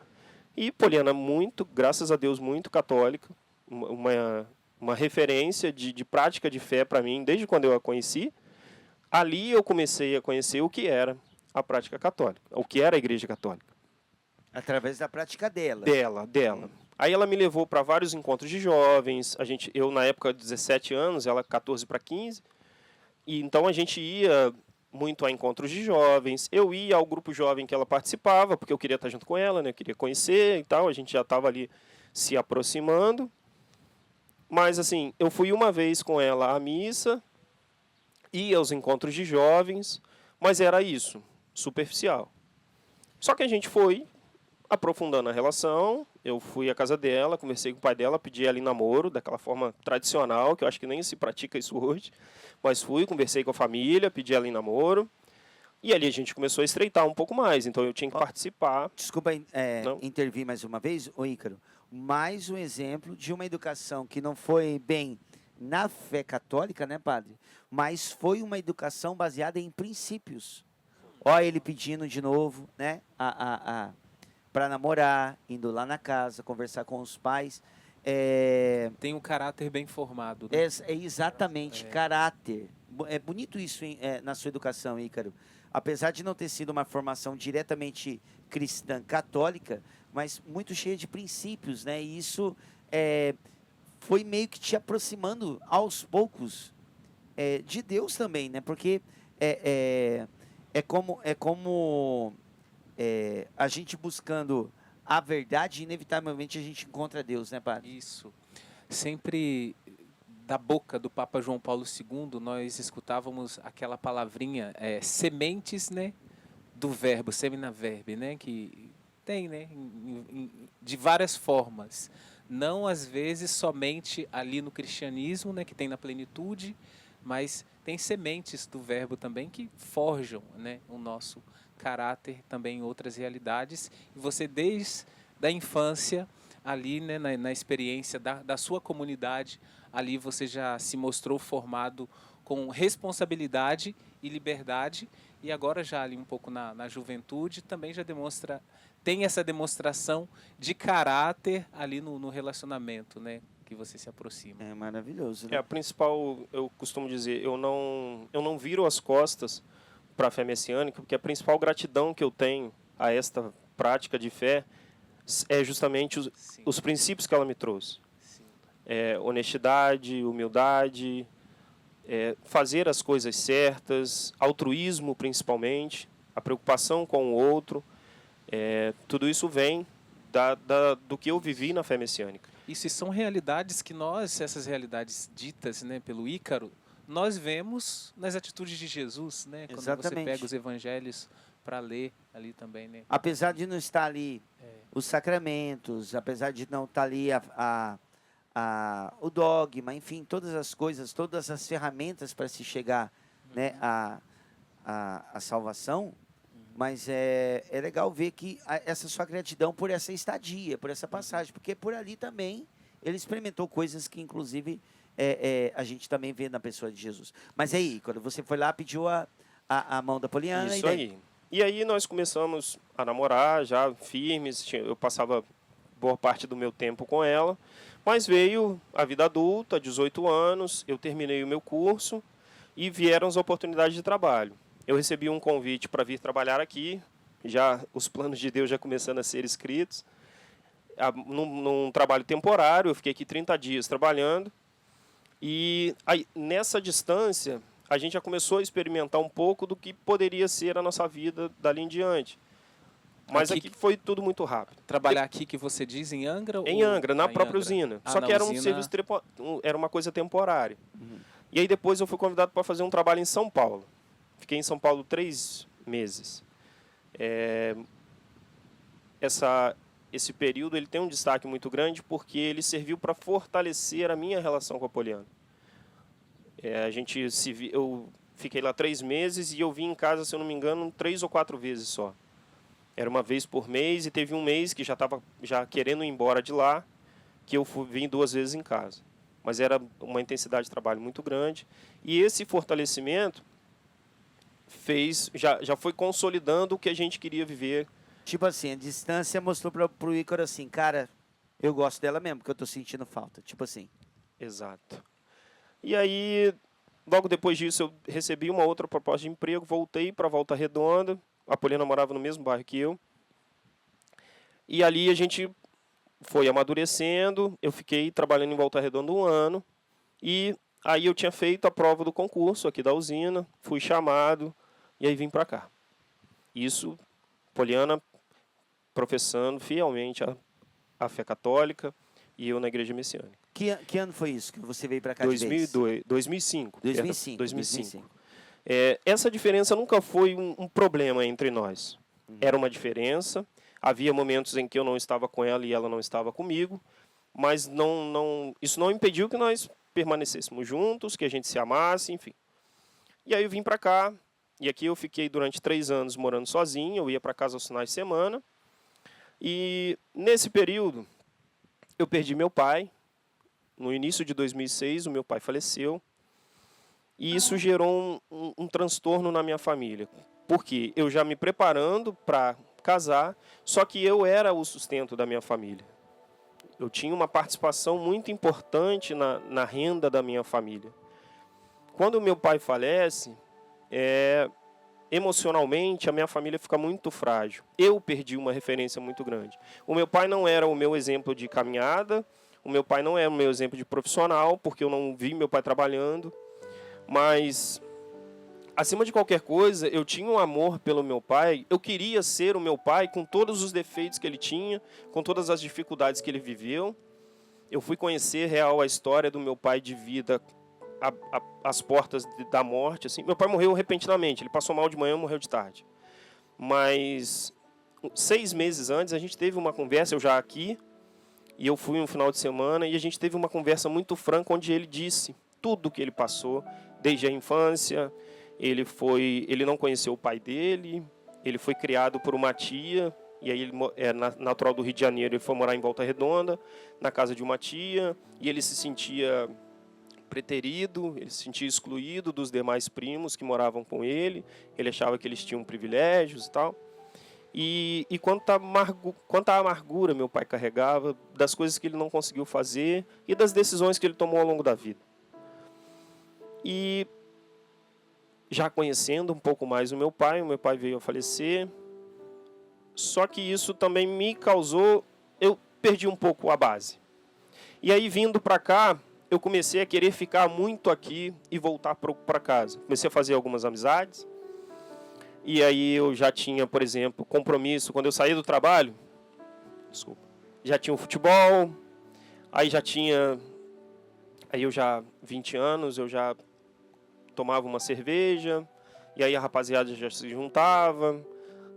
e Poliana graças a Deus, muito católica, uma uma referência de prática de fé para mim, desde quando eu a conheci. Ali eu comecei a conhecer o que era a prática católica, o que era a Igreja Católica. Através da prática dela. Dela. Aí ela me levou para vários encontros de jovens. Eu, na época, 17 anos, ela 14 para 15. E então a gente ia muito a encontros de jovens. Eu ia ao grupo jovem que ela participava, porque eu queria estar junto com ela, né? Eu queria conhecer e tal. A gente já estava ali se aproximando. Mas, assim, eu fui uma vez com ela à missa, ia aos encontros de jovens, mas era isso, superficial. Só que a gente foi aprofundando a relação. Eu fui à casa dela, conversei com o pai dela, pedi ela em namoro, daquela forma tradicional, que eu acho que nem se pratica isso hoje. Mas fui, conversei com a família, pedi ela em namoro. E ali a gente começou a estreitar um pouco mais, então eu tinha que participar. Desculpa Não. intervir mais uma vez, ô Ícaro. Mais um exemplo de uma educação que não foi bem na fé católica, né, padre? Mas foi uma educação baseada em princípios. Ó, ele pedindo de novo, né, para namorar, indo lá na casa, conversar com os pais. Tem um caráter bem formado. Né? É exatamente, caráter. É bonito isso na sua educação, Ícaro. Apesar de não ter sido uma formação diretamente cristã católica, mas muito cheia de princípios, né? E isso foi meio que te aproximando aos poucos de Deus também, né? Porque é como a gente buscando a verdade, inevitavelmente a gente encontra Deus, né, padre? Isso. Sempre da boca do Papa João Paulo II, nós escutávamos aquela palavrinha, sementes, né, do verbo, semina verbi, né, que tem, né, de várias formas. Não, às vezes, somente ali no cristianismo, né, que tem na plenitude, mas tem sementes do verbo também que forjam, né, o nosso caráter também em outras realidades. E você, desde a infância, ali, né, na experiência da sua comunidade, ali você já se mostrou formado com responsabilidade e liberdade, e agora já ali um pouco na juventude também já tem essa demonstração de caráter ali no relacionamento, né, que você se aproxima. É maravilhoso, né? A principal, eu costumo dizer, eu não viro as costas para a fé messiânica, porque a principal gratidão que eu tenho a esta prática de fé é justamente os princípios que ela me trouxe. Honestidade, humildade, fazer as coisas certas, altruísmo principalmente, a preocupação com o outro. Tudo isso vem do que eu vivi na fé messiânica. Isso são realidades que essas realidades ditas, né, pelo Ícaro, nós vemos nas atitudes de Jesus, né? Quando Exatamente. você pega os evangelhos para ler ali também, né? Apesar de não estar ali os sacramentos, apesar de não estar ali o dogma, enfim, todas as coisas, todas as ferramentas para se chegar, né, à salvação, mas é legal ver que essa sua gratidão por essa estadia, por essa passagem, porque por ali também ele experimentou coisas que, inclusive, a gente também vê na pessoa de Jesus. Mas aí, quando você foi lá, pediu a mão da Poliana. Isso aí. E aí nós começamos a namorar, já firmes, eu passava boa parte do meu tempo com ela, mas veio a vida adulta, 18 anos, eu terminei o meu curso e vieram as oportunidades de trabalho. Eu recebi um convite para vir trabalhar aqui, já os planos de Deus já começando a ser escritos, num trabalho temporário, eu fiquei aqui 30 dias trabalhando, e aí, nessa distância, a gente já começou a experimentar um pouco do que poderia ser a nossa vida dali em diante. Mas aqui foi tudo muito rápido. Trabalhar aqui que você diz em Angra? Em Angra, na própria usina. Só que era um serviço, era uma coisa temporária. E aí depois eu fui convidado para fazer um trabalho em São Paulo. Fiquei em São Paulo 3 meses. Esse período ele tem um destaque muito grande porque ele serviu para fortalecer a minha relação com a Poliana. Eu fiquei lá 3 meses e eu vim em casa, se eu não me engano, 3 ou 4 vezes só. Era uma vez por mês e teve um mês que já estava querendo ir embora de lá, que eu vim 2 vezes em casa. Mas era uma intensidade de trabalho muito grande. E esse fortalecimento já foi consolidando o que a gente queria viver. Tipo assim, a distância mostrou pro Ícaro assim, cara, eu gosto dela mesmo, porque eu tô sentindo falta. Tipo assim. Exato. E aí, logo depois disso, eu recebi uma outra proposta de emprego, voltei para Volta Redonda. A Poliana morava no mesmo bairro que eu. E ali a gente foi amadurecendo. Eu fiquei trabalhando em Volta Redonda 1 ano. E aí eu tinha feito a prova do concurso aqui da usina, fui chamado e aí vim para cá. Isso, Poliana professando fielmente a fé católica e eu na igreja messiânica. Que ano foi isso que você veio para cá de vez? 2005. 2005. 2005. Essa diferença nunca foi um problema entre nós. Era uma diferença. Havia momentos em que eu não estava com ela e ela não estava comigo, mas isso não impediu que nós permanecêssemos juntos, que a gente se amasse, enfim. E aí eu vim para cá, e aqui eu fiquei durante 3 anos morando sozinho, eu ia para casa aos finais de semana, e nesse período eu perdi meu pai. No início de 2006, o meu pai faleceu, e isso gerou um transtorno na minha família, porque eu já me preparando para casar, só que eu era o sustento da minha família. Eu tinha uma participação muito importante na renda da minha família. Quando o meu pai falece, emocionalmente, a minha família fica muito frágil. Eu perdi uma referência muito grande. O meu pai não era o meu exemplo de caminhada, o meu pai não era o meu exemplo de profissional, porque eu não vi meu pai trabalhando, mas, acima de qualquer coisa, eu tinha um amor pelo meu pai. Eu queria ser o meu pai com todos os defeitos que ele tinha, com todas as dificuldades que ele viveu. Eu fui conhecer real a história do meu pai de vida às portas da morte. Assim. Meu pai morreu repentinamente. Ele passou mal de manhã e morreu de tarde. Mas 6 meses antes, a gente teve uma conversa, eu já aqui, e eu fui um final de semana, e a gente teve uma conversa muito franca, onde ele disse tudo o que ele passou, desde a infância. Ele não conheceu o pai dele, ele foi criado por uma tia, e aí ele é natural do Rio de Janeiro, ele foi morar em Volta Redonda, na casa de uma tia, e ele se sentia preterido, ele se sentia excluído dos demais primos que moravam com ele, ele achava que eles tinham privilégios e tal. E quanta amargura meu pai carregava, das coisas que ele não conseguiu fazer e das decisões que ele tomou ao longo da vida. E já conhecendo um pouco mais o meu pai veio a falecer. Só que isso também me causou, eu perdi um pouco a base. E aí, vindo para cá, eu comecei a querer ficar muito aqui e voltar para casa. Comecei a fazer algumas amizades. E aí eu já tinha, por exemplo, compromisso. Quando eu saí do trabalho, já tinha o futebol. Aí eu já 20 anos, eu já tomava uma cerveja, e aí a rapaziada já se juntava,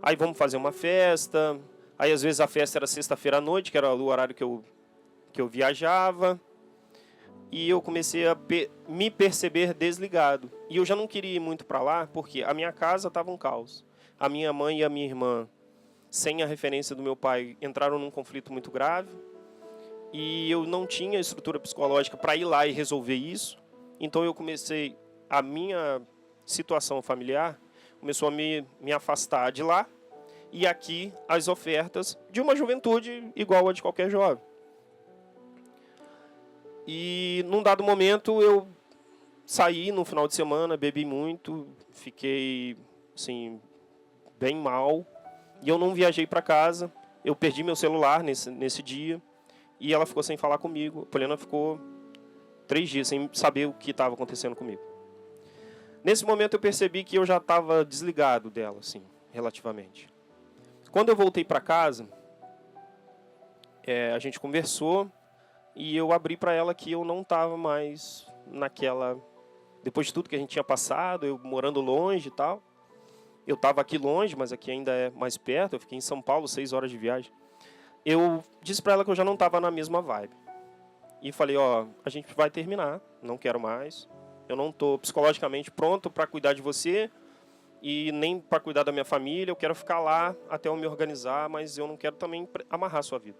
aí vamos fazer uma festa, aí às vezes a festa era sexta-feira à noite, que era o horário que eu viajava, e eu comecei a me perceber desligado. E eu já não queria ir muito para lá, porque a minha casa estava um caos. A minha mãe e a minha irmã, sem a referência do meu pai, entraram num conflito muito grave, e eu não tinha estrutura psicológica para ir lá e resolver isso, então eu comecei... A minha situação familiar começou a me afastar de lá, e aqui as ofertas de uma juventude igual a de qualquer jovem. E num dado momento eu saí no final de semana, bebi muito, fiquei assim, bem mal, e eu não viajei para casa. Eu perdi meu celular nesse dia, e ela ficou sem falar comigo. A Poliana ficou 3 dias sem saber o que estava acontecendo comigo. Nesse momento eu percebi que eu já estava desligado dela, assim, relativamente. Quando eu voltei para casa, a gente conversou e eu abri para ela que eu não estava mais naquela... Depois de tudo que a gente tinha passado, eu morando longe e tal. Eu estava aqui longe, mas aqui ainda é mais perto. Eu fiquei em São Paulo, 6 horas de viagem. Eu disse para ela que eu já não estava na mesma vibe. E falei, a gente vai terminar, não quero mais. Eu não estou psicologicamente pronto para cuidar de você e nem para cuidar da minha família. Eu quero ficar lá até eu me organizar, mas eu não quero também amarrar a sua vida.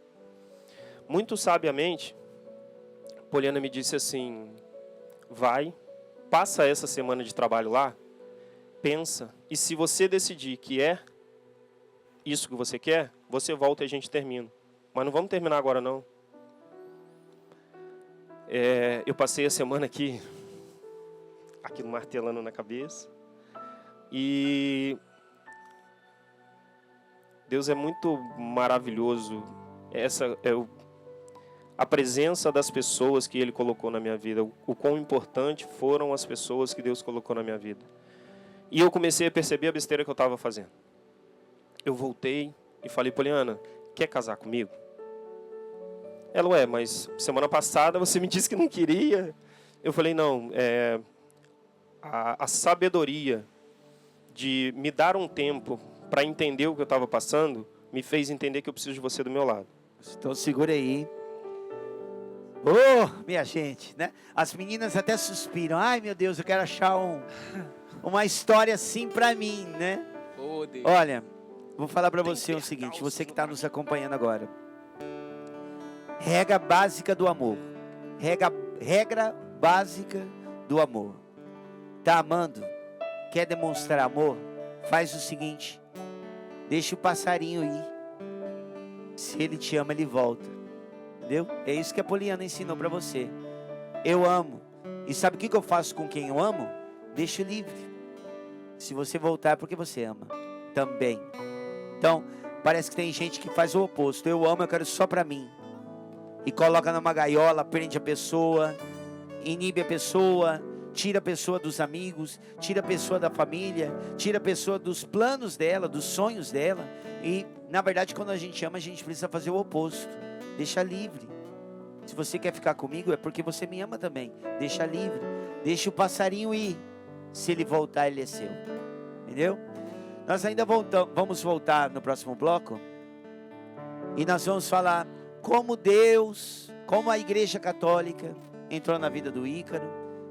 Muito sabiamente, Poliana me disse assim, passa essa semana de trabalho lá, pensa, e se você decidir que é isso que você quer, você volta e a gente termina. Mas não vamos terminar agora, não. Eu passei a semana aqui martelando na cabeça. E Deus é muito maravilhoso. A presença das pessoas que Ele colocou na minha vida. O quão importante foram as pessoas que Deus colocou na minha vida. E eu comecei a perceber a besteira que eu estava fazendo. Eu voltei e falei, Poliana, quer casar comigo? Ela, mas semana passada você me disse que não queria. Eu falei, não, a sabedoria de me dar um tempo para entender o que eu estava passando, me fez entender que eu preciso de você do meu lado. Então segura aí. Minha gente, né? As meninas até suspiram. Ai, meu Deus, eu quero achar uma história assim para mim, né? Olha, vou falar para você o seguinte, você que está nos acompanhando agora. Regra básica do amor. Regra básica do amor. Tá amando? Quer demonstrar amor? Faz o seguinte. Deixa o passarinho ir. Se ele te ama, ele volta. Entendeu? É isso que a Poliana ensinou para você. Eu amo. E sabe o que eu faço com quem eu amo? Deixo livre. Se você voltar é porque você ama. Também. Então, parece que tem gente que faz o oposto. Eu amo, eu quero só para mim. E coloca numa gaiola, prende a pessoa, inibe a pessoa, tira a pessoa dos amigos, tira a pessoa da família, tira a pessoa dos planos dela, dos sonhos dela. E, na verdade, quando a gente ama, a gente precisa fazer o oposto. Deixa livre. Se você quer ficar comigo, é porque você me ama também. Deixa livre. Deixa o passarinho ir. Se ele voltar, ele é seu. Entendeu? Nós ainda vamos voltar no próximo bloco. E nós vamos falar como Deus, como a Igreja Católica entrou na vida do Ícaro.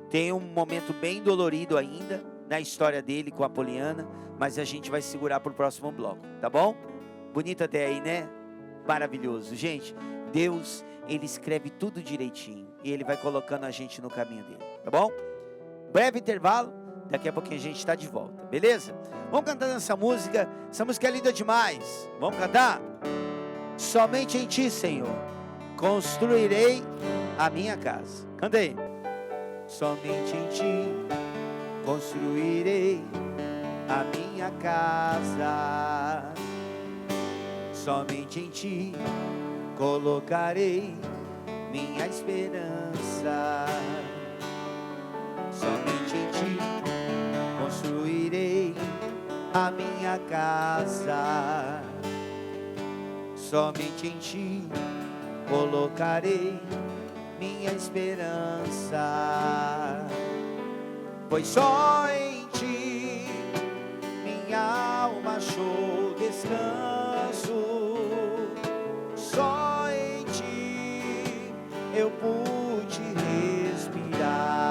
Tem um momento bem dolorido ainda na história dele com a Poliana, mas a gente vai segurar para o próximo bloco, tá bom? Bonito até aí, né? Maravilhoso. Gente, Deus, Ele escreve tudo direitinho e Ele vai colocando a gente no caminho dele, tá bom? Breve intervalo, daqui a pouquinho a gente está de volta, beleza? Vamos cantando essa música é linda demais. Vamos cantar? Somente em Ti, Senhor, construirei a minha casa. Canta aí. Somente em Ti construirei a minha casa. Somente em Ti colocarei minha esperança. Somente em Ti construirei a minha casa. Somente em Ti colocarei minha esperança. Pois só em Ti minha alma achou descanso. Só em Ti eu pude respirar.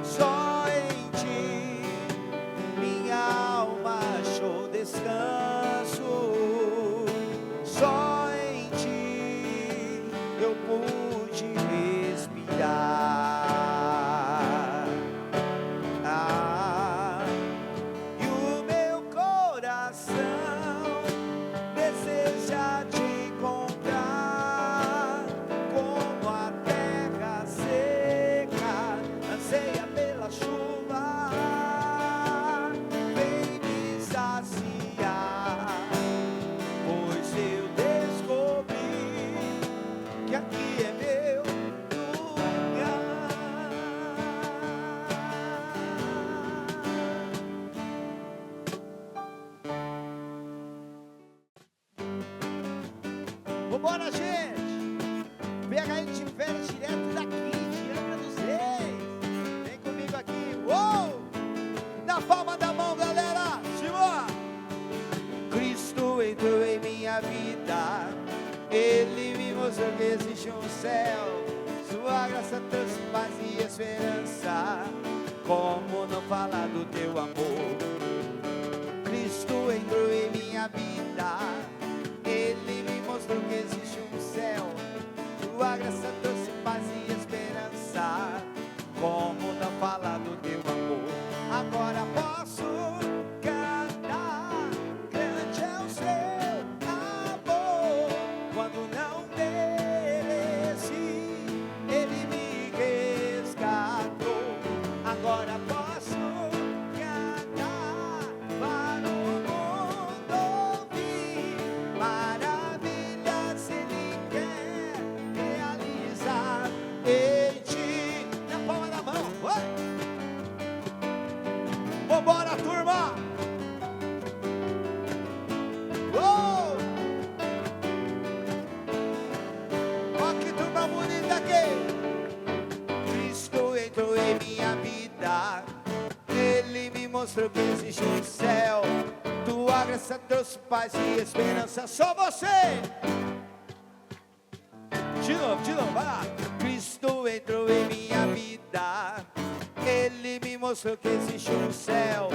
Só em Ti minha alma achou descanso. Só em Ti eu pude respirar. E o meu coração deseja Te encontrar, como a terra seca anseia pela chuva. Vem me saciar, pois eu descobri que aqui é meu lugar. Vambora, gente! PHN de férias direto daqui, de Angra dos Reis. Vem comigo aqui. Uou! Na palma da mão, galera! Simbora! Cristo entrou em minha vida. Ele me mostrou que existe um céu. Sua graça trouxe paz e esperança. Como não falar do Teu amor? Cristo entrou em minha vida. Ele me mostrou que existe um céu. Sua graça trouxe paz e esperança. Como não falar do Teu amor? Agora posso cantar. Grande é o Seu amor. Quando não mereci, Cristo entrou em minha vida. Ele me mostrou que existe um céu. Tua graça trouxe paz e esperança. Só você. De novo, vai lá. Cristo entrou em minha vida. Ele me mostrou que existe um céu.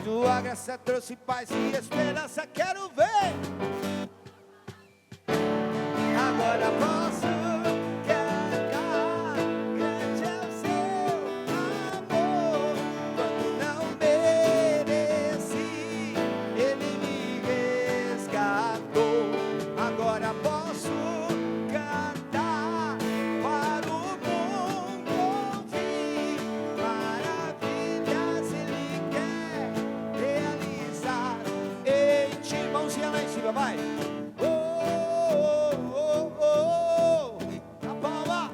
Tua graça trouxe paz e esperança. Quero ver. Agora posso cantar. Grande é o seu amor. Quando não mereci, Ele me resgatou. Agora posso cantar para o mundo ouvir. Maravilhas Ele quer realizar em ti. Mãozinha lá em cima, vai. A palma.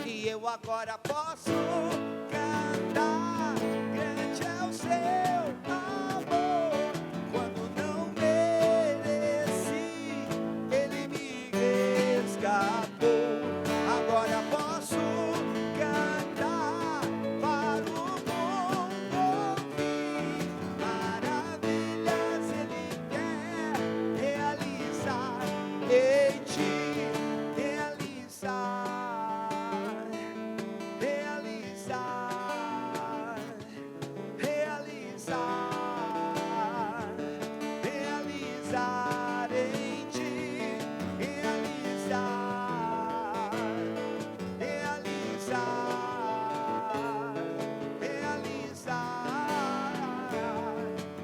E eu agora posso cantar. Grande é o seu amor. Quando não mereci, Ele me resgatou. Agora posso cantar para o mundo ouvir. Maravilhas Ele quer realizar em ti. Realizar em ti,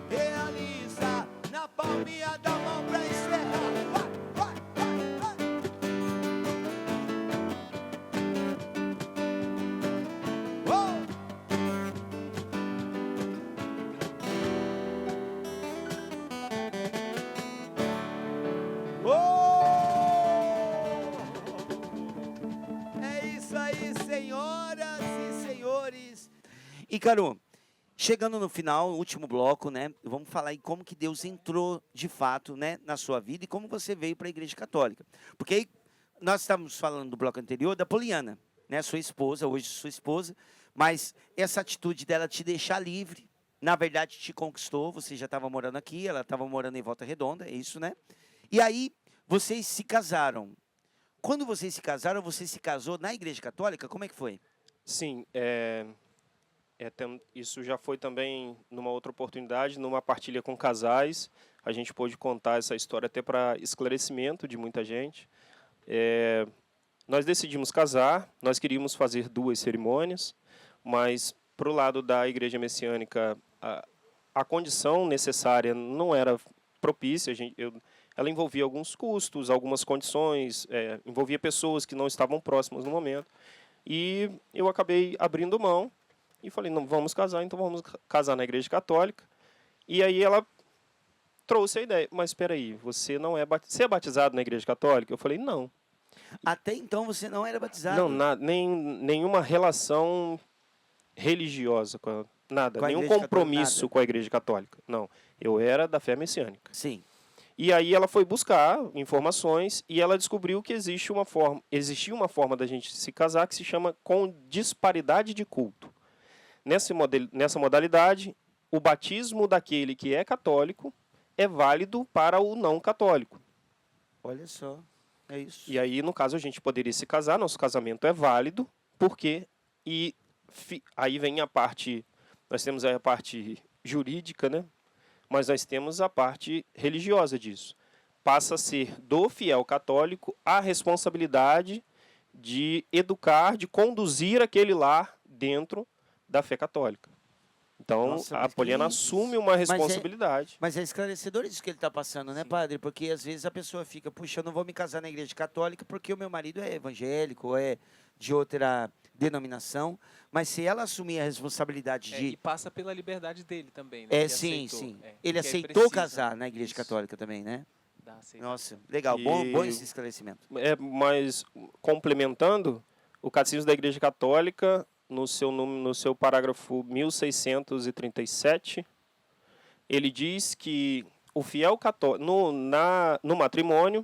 realizar na palminha da mão pra encerrar. Vai. É isso aí, senhoras e senhores. E, Caru, chegando no final, último bloco, né? Vamos falar aí como que Deus entrou de fato, né, na sua vida e como você veio para a Igreja Católica. Porque aí nós estávamos falando do bloco anterior da Poliana, né? Sua esposa, hoje sua esposa, mas essa atitude dela te deixar livre, na verdade te conquistou. Você já estava morando aqui, ela estava morando em Volta Redonda, é isso, né? E aí vocês se casaram. Quando vocês se casaram, você se casou na Igreja Católica? Como é que foi? Sim, isso já foi também numa outra oportunidade, numa partilha com casais. A gente pôde contar essa história até para esclarecimento de muita gente. Nós decidimos casar, nós queríamos fazer 2 cerimônias, mas para o lado da Igreja Messiânica, a condição necessária não era propícia. Ela envolvia alguns custos, algumas condições, envolvia pessoas que não estavam próximas no momento. E eu acabei abrindo mão e falei, não, vamos casar, então vamos casar na Igreja Católica. E aí ela trouxe a ideia, mas espera aí, você é batizado na Igreja Católica? Eu falei, não. Até então você não era batizado? Não, nenhuma relação religiosa, nada, Com a nenhum Igreja compromisso Católica, nada. com a Igreja Católica. Não, eu era da fé messiânica. Sim. E aí ela foi buscar informações e ela descobriu que existia uma forma da gente se casar que se chama com disparidade de culto. Nessa modalidade, o batismo daquele que é católico é válido para o não católico. Olha só, é isso. E aí, no caso, a gente poderia se casar, nosso casamento é válido, porque... aí vem nós temos a parte jurídica, né? Mas nós temos a parte religiosa disso. Passa a ser do fiel católico a responsabilidade de educar, de conduzir aquele lar dentro da fé católica. Então, Nossa, a mas Poliana que isso? assume uma responsabilidade. Mas é esclarecedor isso que ele está passando, né, padre? Porque às vezes a pessoa fica, puxa, eu não vou me casar na Igreja Católica porque o meu marido é evangélico, ou é de outra denominação, mas se ela assumir a responsabilidade E de... passa pela liberdade dele também, né? É, que sim, aceitou. sim. É, Ele porque aí aceitou precisa, casar né? na Igreja Isso, Católica também, né? dá aceitação. Nossa, legal. E- Bom esse esclarecimento. Mas complementando, o Catecismo da Igreja Católica, no seu parágrafo 1637, ele diz que o fiel católico, no matrimônio,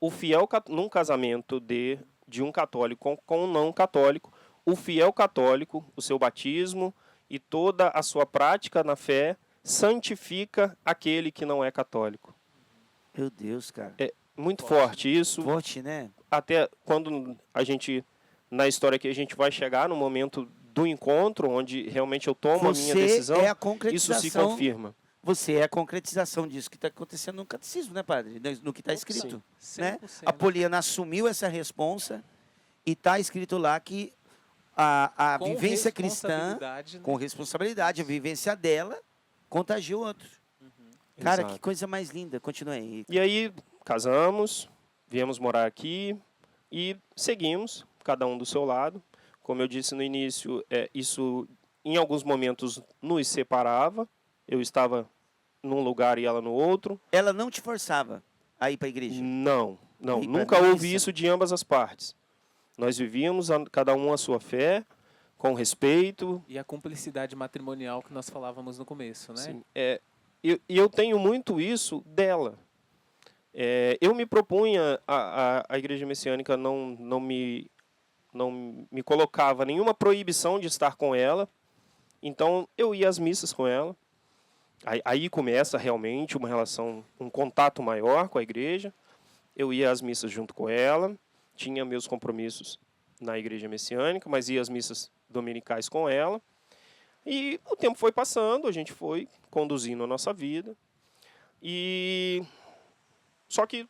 o fiel num casamento de um católico com um não católico, o fiel católico, o seu batismo e toda a sua prática na fé santifica aquele que não é católico. Meu Deus, cara. É muito forte isso. Forte, né? Até quando a gente, na história aqui, a gente vai chegar no momento do encontro, onde realmente eu tomo a minha decisão, é a isso concretização. se confirma. Você é a concretização disso que está acontecendo no catecismo, né, padre? No que está escrito. Né? 100%. A Poliana assumiu essa responsa e está escrito lá que a Com vivência cristã, responsabilidade, né? com responsabilidade, a vivência dela contagia o outro. Cara, Exato. que coisa mais linda. Continua aí. E aí, casamos, viemos morar aqui e seguimos, cada um do seu lado. Como eu disse no início, isso em alguns momentos nos separava. Eu estava num lugar e ela no outro. Ela não te forçava a ir para a igreja? Não, Ir pra nunca houve missa? isso de ambas as partes. Nós vivíamos cada um a sua fé, com respeito. E a cumplicidade matrimonial que nós falávamos no começo, né? Sim, eu tenho muito isso dela. Eu me propunha, a Igreja Messiânica não me colocava nenhuma proibição de estar com ela. Então, eu ia às missas com ela. Aí começa realmente uma relação, um contato maior com a igreja. Eu ia às missas junto com ela, tinha meus compromissos na Igreja Messiânica, mas ia às missas dominicais com ela. E o tempo foi passando, a gente foi conduzindo a nossa vida. Só que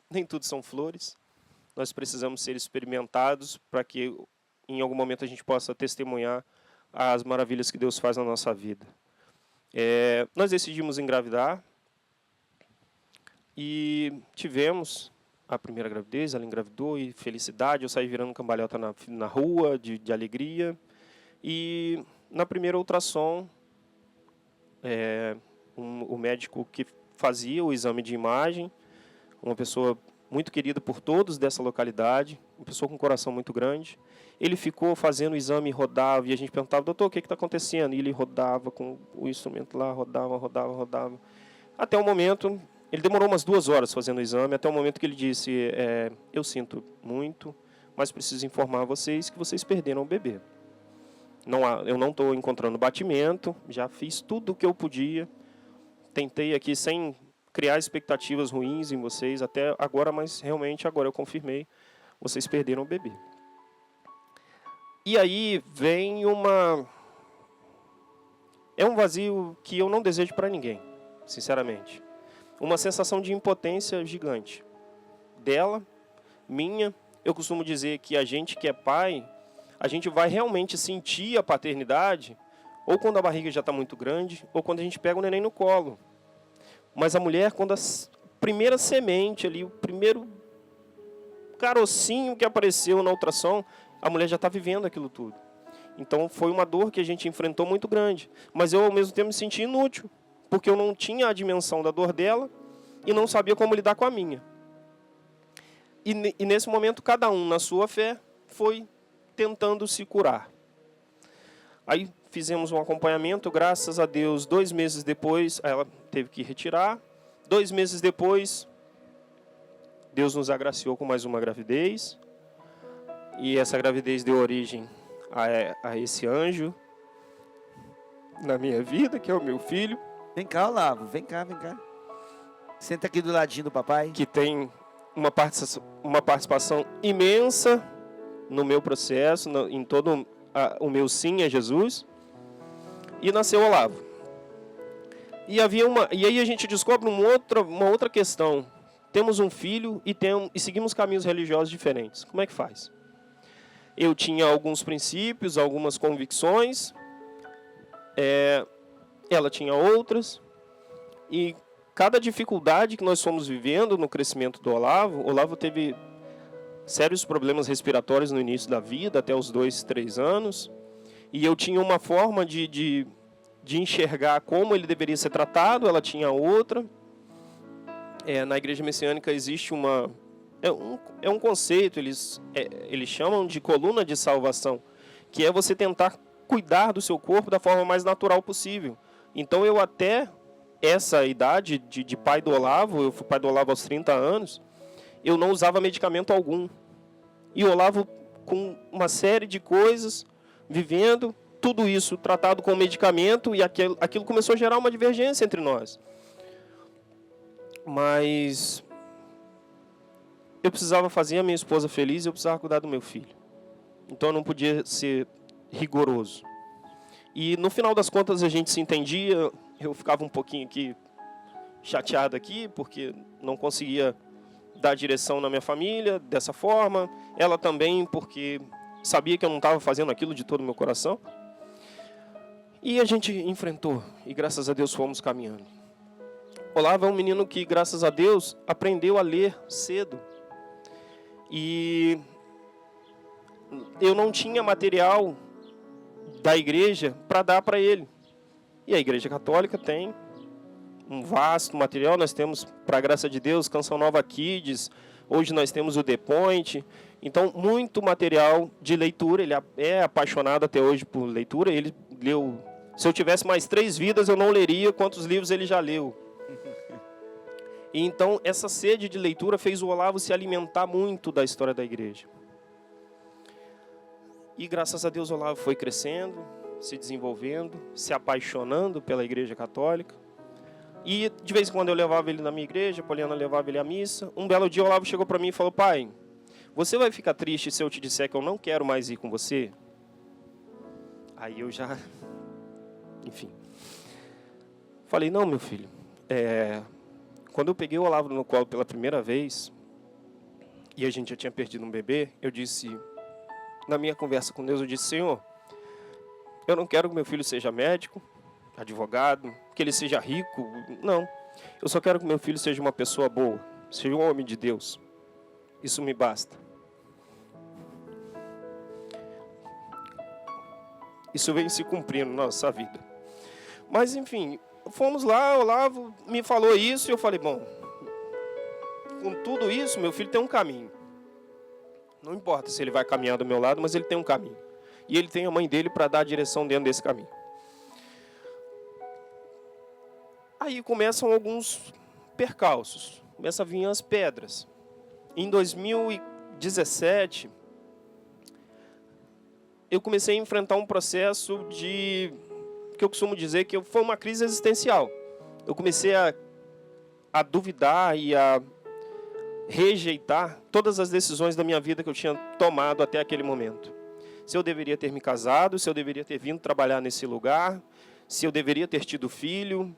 nem tudo são flores. Nós precisamos ser experimentados para que em algum momento a gente possa testemunhar as maravilhas que Deus faz na nossa vida. Nós decidimos engravidar e tivemos a primeira gravidez, ela engravidou e felicidade, eu saí virando cambalhota na rua, de alegria. E na primeira ultrassom, o médico que fazia o exame de imagem, uma pessoa muito querida por todos dessa localidade, uma pessoa com um coração muito grande, ele ficou fazendo o exame, rodava, e a gente perguntava, doutor, o que está acontecendo? E ele rodava com o instrumento lá, rodava. Até o momento, ele demorou umas 2 horas fazendo o exame, até o momento que ele disse, eu sinto muito, mas preciso informar vocês que vocês perderam o bebê. Eu não estou encontrando batimento, já fiz tudo o que eu podia, tentei aqui sem criar expectativas ruins em vocês até agora, mas realmente agora eu confirmei, vocês perderam o bebê. E aí vem é um vazio que eu não desejo para ninguém, sinceramente. Uma sensação de impotência gigante. Dela, minha. Eu costumo dizer que a gente que é pai, a gente vai realmente sentir a paternidade ou quando a barriga já está muito grande, ou quando a gente pega o neném no colo. Mas a mulher, quando a primeira semente ali, o primeiro carocinho que apareceu na ultrassom, a mulher já está vivendo aquilo tudo. Então foi uma dor que a gente enfrentou muito grande. Mas eu ao mesmo tempo me senti inútil, porque eu não tinha a dimensão da dor dela e não sabia como lidar com a minha. E nesse momento, cada um, na sua fé, foi tentando se curar. Aí fizemos um acompanhamento, graças a Deus, 2 meses depois, ela teve que retirar. 2 meses depois, Deus nos agraciou com mais uma gravidez. E essa gravidez deu origem a esse anjo na minha vida, que é o meu filho. Vem cá, Olavo. Vem cá. Senta aqui do ladinho do papai. Que tem uma participação imensa no meu processo, em todo o meu sim a Jesus. E nasceu Olavo. E aí a gente descobre uma outra questão. Temos um filho e seguimos caminhos religiosos diferentes. Como é que faz? Eu tinha alguns princípios, algumas convicções. Ela tinha outras. E cada dificuldade que nós fomos vivendo no crescimento do Olavo teve sérios problemas respiratórios no início da vida, até os 2, 3 anos. E eu tinha uma forma de enxergar como ele deveria ser tratado, ela tinha outra. Na igreja messiânica existe é um conceito, eles chamam de coluna de salvação, que é você tentar cuidar do seu corpo da forma mais natural possível. Então eu até essa idade de pai do Olavo, eu fui pai do Olavo aos 30 anos, eu não usava medicamento algum. E o Olavo, com uma série de coisas, vivendo, tudo isso tratado com medicamento, e aquilo começou a gerar uma divergência entre nós. Mas eu precisava fazer a minha esposa feliz e eu precisava cuidar do meu filho. Então eu não podia ser rigoroso. E no final das contas a gente se entendia, eu ficava um pouquinho aqui chateado aqui, porque não conseguia dar direção na minha família dessa forma. Ela também, porque sabia que eu não estava fazendo aquilo de todo o meu coração. E a gente enfrentou, e graças a Deus fomos caminhando. Olavo é um menino que, graças a Deus, aprendeu a ler cedo. E eu não tinha material da igreja para dar para ele. E a Igreja Católica tem um vasto material. Nós temos, para a graça de Deus, Canção Nova Kids. Hoje nós temos o The Point. Então, muito material de leitura. Ele é apaixonado até hoje por leitura. Ele leu... Se eu tivesse mais 3 vidas, eu não leria quantos livros ele já leu. E então, essa sede de leitura fez o Olavo se alimentar muito da história da igreja. E graças a Deus o Olavo foi crescendo, se desenvolvendo, se apaixonando pela Igreja Católica. E de vez em quando eu levava ele na minha igreja, a Poliana levava ele à missa. Um belo dia o Olavo chegou para mim e falou: pai, você vai ficar triste se eu te disser que eu não quero mais ir com você? Aí eu já... Enfim. Falei: não, meu filho. Quando eu peguei o Olavo no colo pela primeira vez, e a gente já tinha perdido um bebê, eu disse... Na minha conversa com Deus, eu disse: Senhor, eu não quero que meu filho seja médico, advogado, que ele seja rico. Não. Eu só quero que meu filho seja uma pessoa boa, seja um homem de Deus. Isso me basta. Isso vem se cumprindo na nossa vida. Mas, enfim, fomos lá, o Olavo me falou isso e eu falei: bom, com tudo isso, meu filho tem um caminho. Não importa se ele vai caminhar do meu lado, mas ele tem um caminho. E ele tem a mãe dele para dar a direção dentro desse caminho. Aí começam alguns percalços. Começam a vir as pedras. Em 2017, eu comecei a enfrentar um processo que eu costumo dizer que foi uma crise existencial. Eu comecei a duvidar e a rejeitar todas as decisões da minha vida que eu tinha tomado até aquele momento. Se eu deveria ter me casado, se eu deveria ter vindo trabalhar nesse lugar, se eu deveria ter tido filho.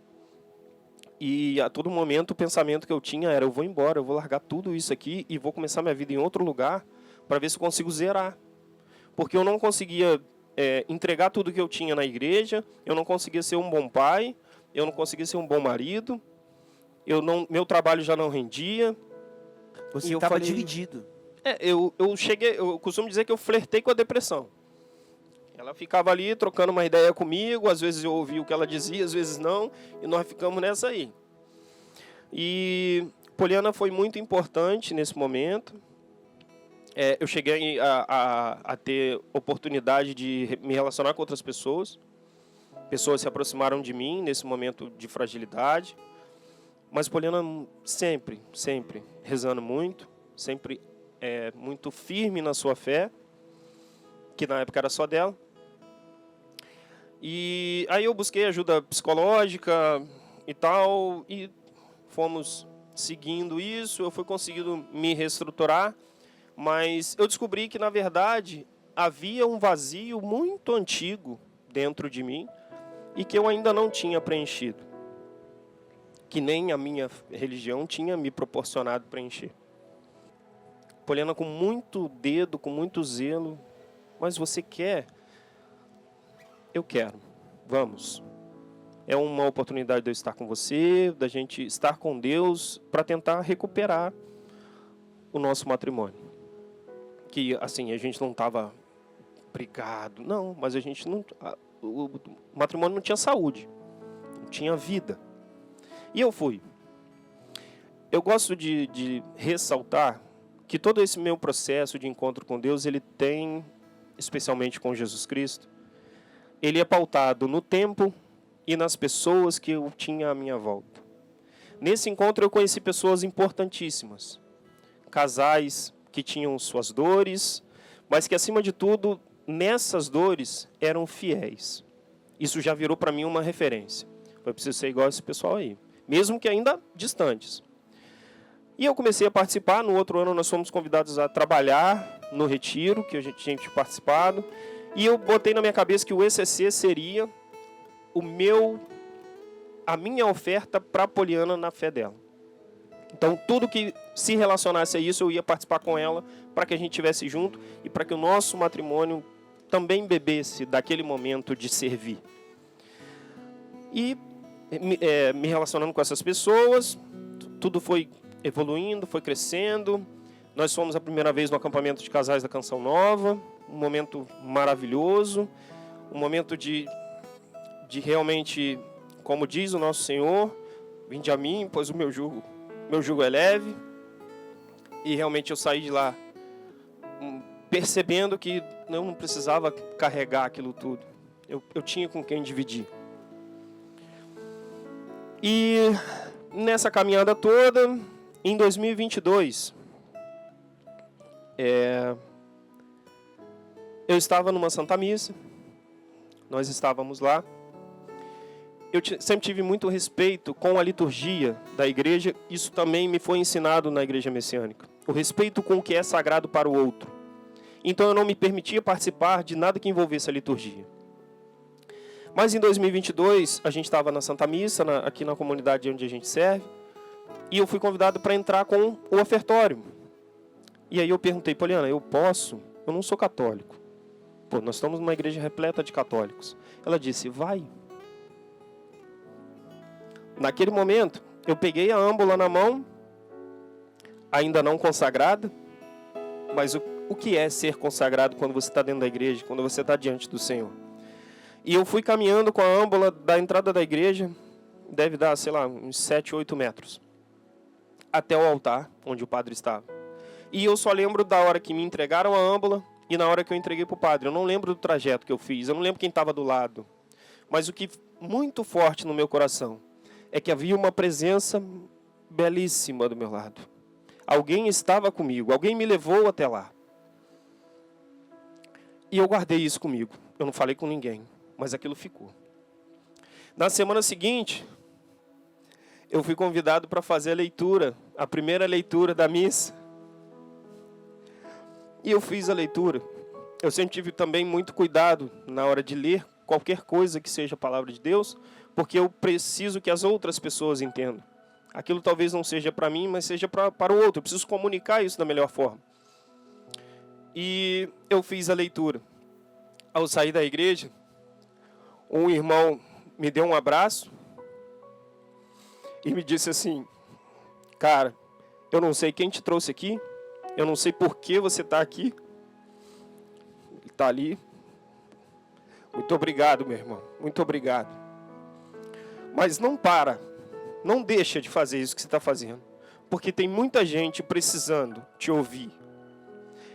E a todo momento o pensamento que eu tinha era: eu vou embora, eu vou largar tudo isso aqui e vou começar minha vida em outro lugar para ver se eu consigo zerar. Porque eu não conseguia entregar tudo que eu tinha na igreja, eu não conseguia ser um bom pai, eu não conseguia ser um bom marido, meu trabalho já não rendia. Você estava dividido. Eu costumo dizer que eu flertei com a depressão. Ela ficava ali trocando uma ideia comigo, às vezes eu ouvia o que ela dizia, às vezes não, e nós ficamos nessa aí. E Poliana foi muito importante nesse momento. Eu cheguei a ter oportunidade de me relacionar com outras pessoas. Pessoas se aproximaram de mim nesse momento de fragilidade. Mas Poliana sempre rezando muito, sempre muito firme na sua fé, que na época era só dela. E aí eu busquei ajuda psicológica e tal, e fomos seguindo isso, eu fui conseguindo me reestruturar, mas eu descobri que, na verdade, havia um vazio muito antigo dentro de mim e que eu ainda não tinha preenchido, que nem a minha religião tinha me proporcionado preencher. Poliana, com muito dedo, com muito zelo: mas você quer? Eu quero. Vamos. É uma oportunidade de eu estar com você, da gente estar com Deus, para tentar recuperar o nosso matrimônio. que assim, a gente não estava brigado, não, mas a gente não, o matrimônio não tinha saúde, não tinha vida. E eu fui. Eu gosto de ressaltar que todo esse meu processo de encontro com Deus, ele tem, especialmente com Jesus Cristo, ele é pautado no tempo e nas pessoas que eu tinha à minha volta. Nesse encontro eu conheci pessoas importantíssimas, casais que tinham suas dores, mas que acima de tudo, nessas dores, eram fiéis. Isso já virou para mim uma referência. Eu preciso ser igual a esse pessoal aí, mesmo que ainda distantes. E eu comecei a participar. No outro ano nós fomos convidados a trabalhar no retiro, que a gente tinha participado. E eu botei na minha cabeça que o ECC seria a minha oferta para a Poliana na fé dela. Então, tudo que se relacionasse a isso, eu ia participar com ela para que a gente estivesse junto e para que o nosso matrimônio também bebesse daquele momento de servir. E me relacionando com essas pessoas, tudo foi evoluindo, foi crescendo. Nós fomos a primeira vez no acampamento de casais da Canção Nova, um momento maravilhoso, um momento de realmente, como diz o nosso Senhor, vinde a mim, pois o meu jugo é leve. E realmente eu saí de lá percebendo que eu não precisava carregar aquilo tudo. Eu tinha com quem dividir. E nessa caminhada toda, em 2022, eu estava numa Santa Missa, nós estávamos lá. Eu sempre tive muito respeito com a liturgia da igreja, isso também me foi ensinado na igreja messiânica. O respeito com o que é sagrado para o outro. Então eu não me permitia participar de nada que envolvesse a liturgia. Mas em 2022, a gente estava na Santa Missa, aqui na comunidade onde a gente serve, e eu fui convidado para entrar com o ofertório. E aí eu perguntei, Poliana, eu posso? Eu não sou católico. Pô, nós estamos numa igreja repleta de católicos. Ela disse, vai. Naquele momento, eu peguei a âmbula na mão, ainda não consagrada, mas o que é ser consagrado quando você está dentro da igreja, quando você está diante do Senhor? E eu fui caminhando com a âmbula da entrada da igreja, deve dar, sei lá, uns 7, 8 metros, até o altar, onde o padre estava. E eu só lembro da hora que me entregaram a âmbula e na hora que eu entreguei para o padre. Eu não lembro do trajeto que eu fiz, eu não lembro quem estava do lado. Mas o que muito forte no meu coração é que havia uma presença belíssima do meu lado. Alguém estava comigo, alguém me levou até lá. E eu guardei isso comigo. Eu não falei com ninguém, mas aquilo ficou. Na semana seguinte, eu fui convidado para fazer a leitura, a primeira leitura da missa. E eu fiz a leitura. Eu sempre tive também muito cuidado na hora de ler qualquer coisa que seja a palavra de Deus, porque eu preciso que as outras pessoas entendam. Aquilo talvez não seja para mim, mas seja para o outro. Eu preciso comunicar isso da melhor forma. E eu fiz a leitura. Ao sair da igreja, um irmão me deu um abraço e me disse assim, cara, eu não sei quem te trouxe aqui, eu não sei por que você está aqui. Ele está ali. Muito obrigado, meu irmão, muito obrigado. Mas não deixa de fazer isso que você está fazendo, porque tem muita gente precisando te ouvir.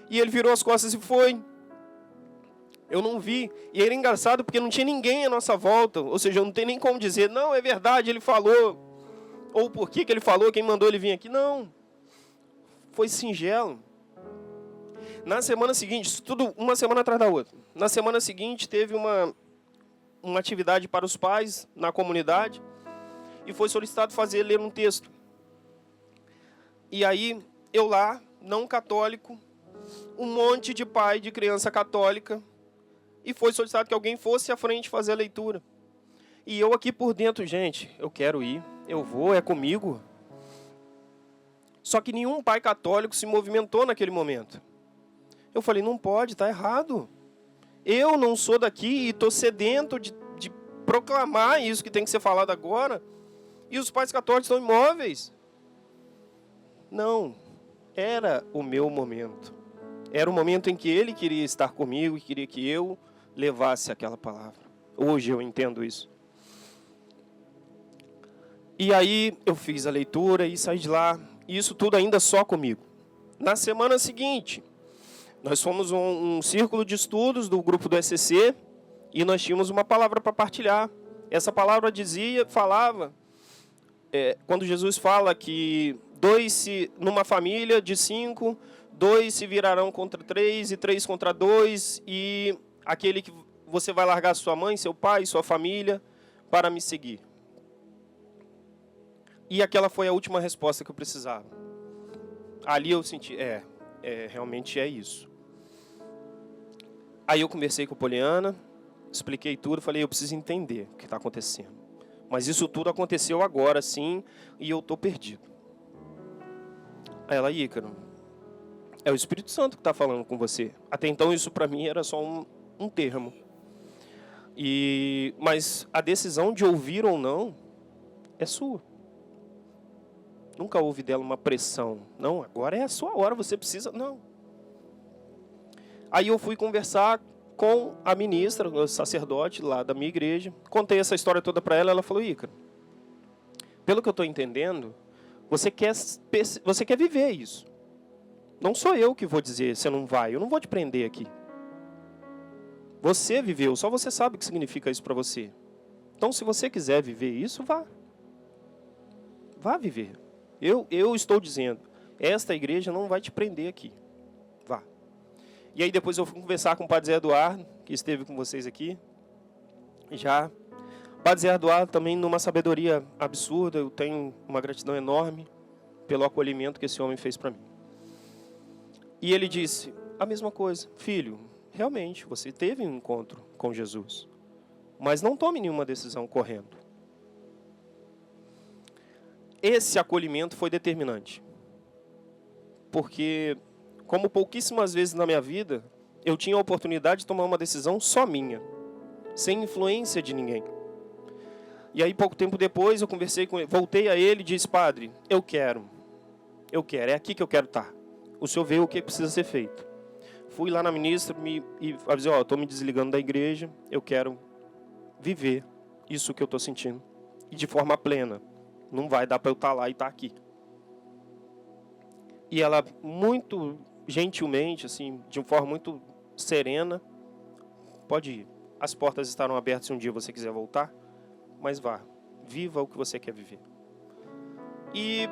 E ele virou as costas e foi. Eu não vi. E era engraçado porque não tinha ninguém à nossa volta. Ou seja, eu não tenho nem como dizer, não, é verdade, ele falou. Ou por que ele falou, quem mandou ele vir aqui. Não. Foi singelo. Na semana seguinte, isso tudo uma semana atrás da outra. Na semana seguinte teve uma atividade para os pais na comunidade. E foi solicitado ler um texto. E aí, eu lá, não católico, um monte de pai de criança católica, e foi solicitado que alguém fosse à frente fazer a leitura. E eu aqui por dentro, gente, eu quero ir, eu vou, é comigo. Só que nenhum pai católico se movimentou naquele momento. Eu falei, não pode, está errado. Eu não sou daqui e estou sedento de proclamar isso que tem que ser falado agora. E os pais católicos estão imóveis. Não, era o meu momento. Era o momento em que ele queria estar comigo e queria que eu levasse aquela palavra. Hoje eu entendo isso. E aí eu fiz a leitura e saí de lá. E isso tudo ainda só comigo. Na semana seguinte, nós fomos um círculo de estudos do grupo do SCC e nós tínhamos uma palavra para partilhar. Essa palavra falava, quando Jesus fala que numa família de 5, 2 se virarão contra 3 e 3 contra 2, e aquele que você vai largar sua mãe, seu pai, sua família para me seguir. E aquela foi a última resposta que eu precisava. Ali eu senti, realmente é isso. Aí eu conversei com a Poliana, expliquei tudo, falei, eu preciso entender o que está acontecendo. Mas isso tudo aconteceu agora, sim, e eu estou perdido. Aí ela, Ícaro, é o Espírito Santo que está falando com você. Até então isso para mim era só um termo. Mas a decisão de ouvir ou não é sua. Nunca houve dela uma pressão. Não, agora é a sua hora, você precisa... Não. Aí eu fui conversar com a ministra, o sacerdote lá da minha igreja. Contei essa história toda para ela. Ela falou, Ícaro, pelo que eu estou entendendo, você quer viver isso. Não sou eu que vou dizer, você não vai. Eu não vou te prender aqui. Você viveu, só você sabe o que significa isso para você. Então, se você quiser viver isso, vá. Vá viver. Eu estou dizendo, esta igreja não vai te prender aqui. Vá. E aí depois eu fui conversar com o Padre Zé Eduardo, que esteve com vocês aqui. Já. O Padre Zé Eduardo também, numa sabedoria absurda, eu tenho uma gratidão enorme pelo acolhimento que esse homem fez para mim. E ele disse a mesma coisa. Filho, realmente, você teve um encontro com Jesus. Mas não tome nenhuma decisão correndo. Esse acolhimento foi determinante. Porque, como pouquíssimas vezes na minha vida, eu tinha a oportunidade de tomar uma decisão só minha, sem influência de ninguém. E aí, pouco tempo depois, eu conversei com ele, voltei a ele e disse, Padre, eu quero, é aqui que eu quero estar. O senhor vê o que precisa ser feito. Fui lá na ministra e avisei, estou me desligando da igreja, eu quero viver isso que eu estou sentindo. E de forma plena. Não vai dar para eu estar lá e estar aqui. E ela, muito gentilmente, assim, de uma forma muito serena, pode ir. As portas estarão abertas se um dia você quiser voltar, mas vá, viva o que você quer viver. E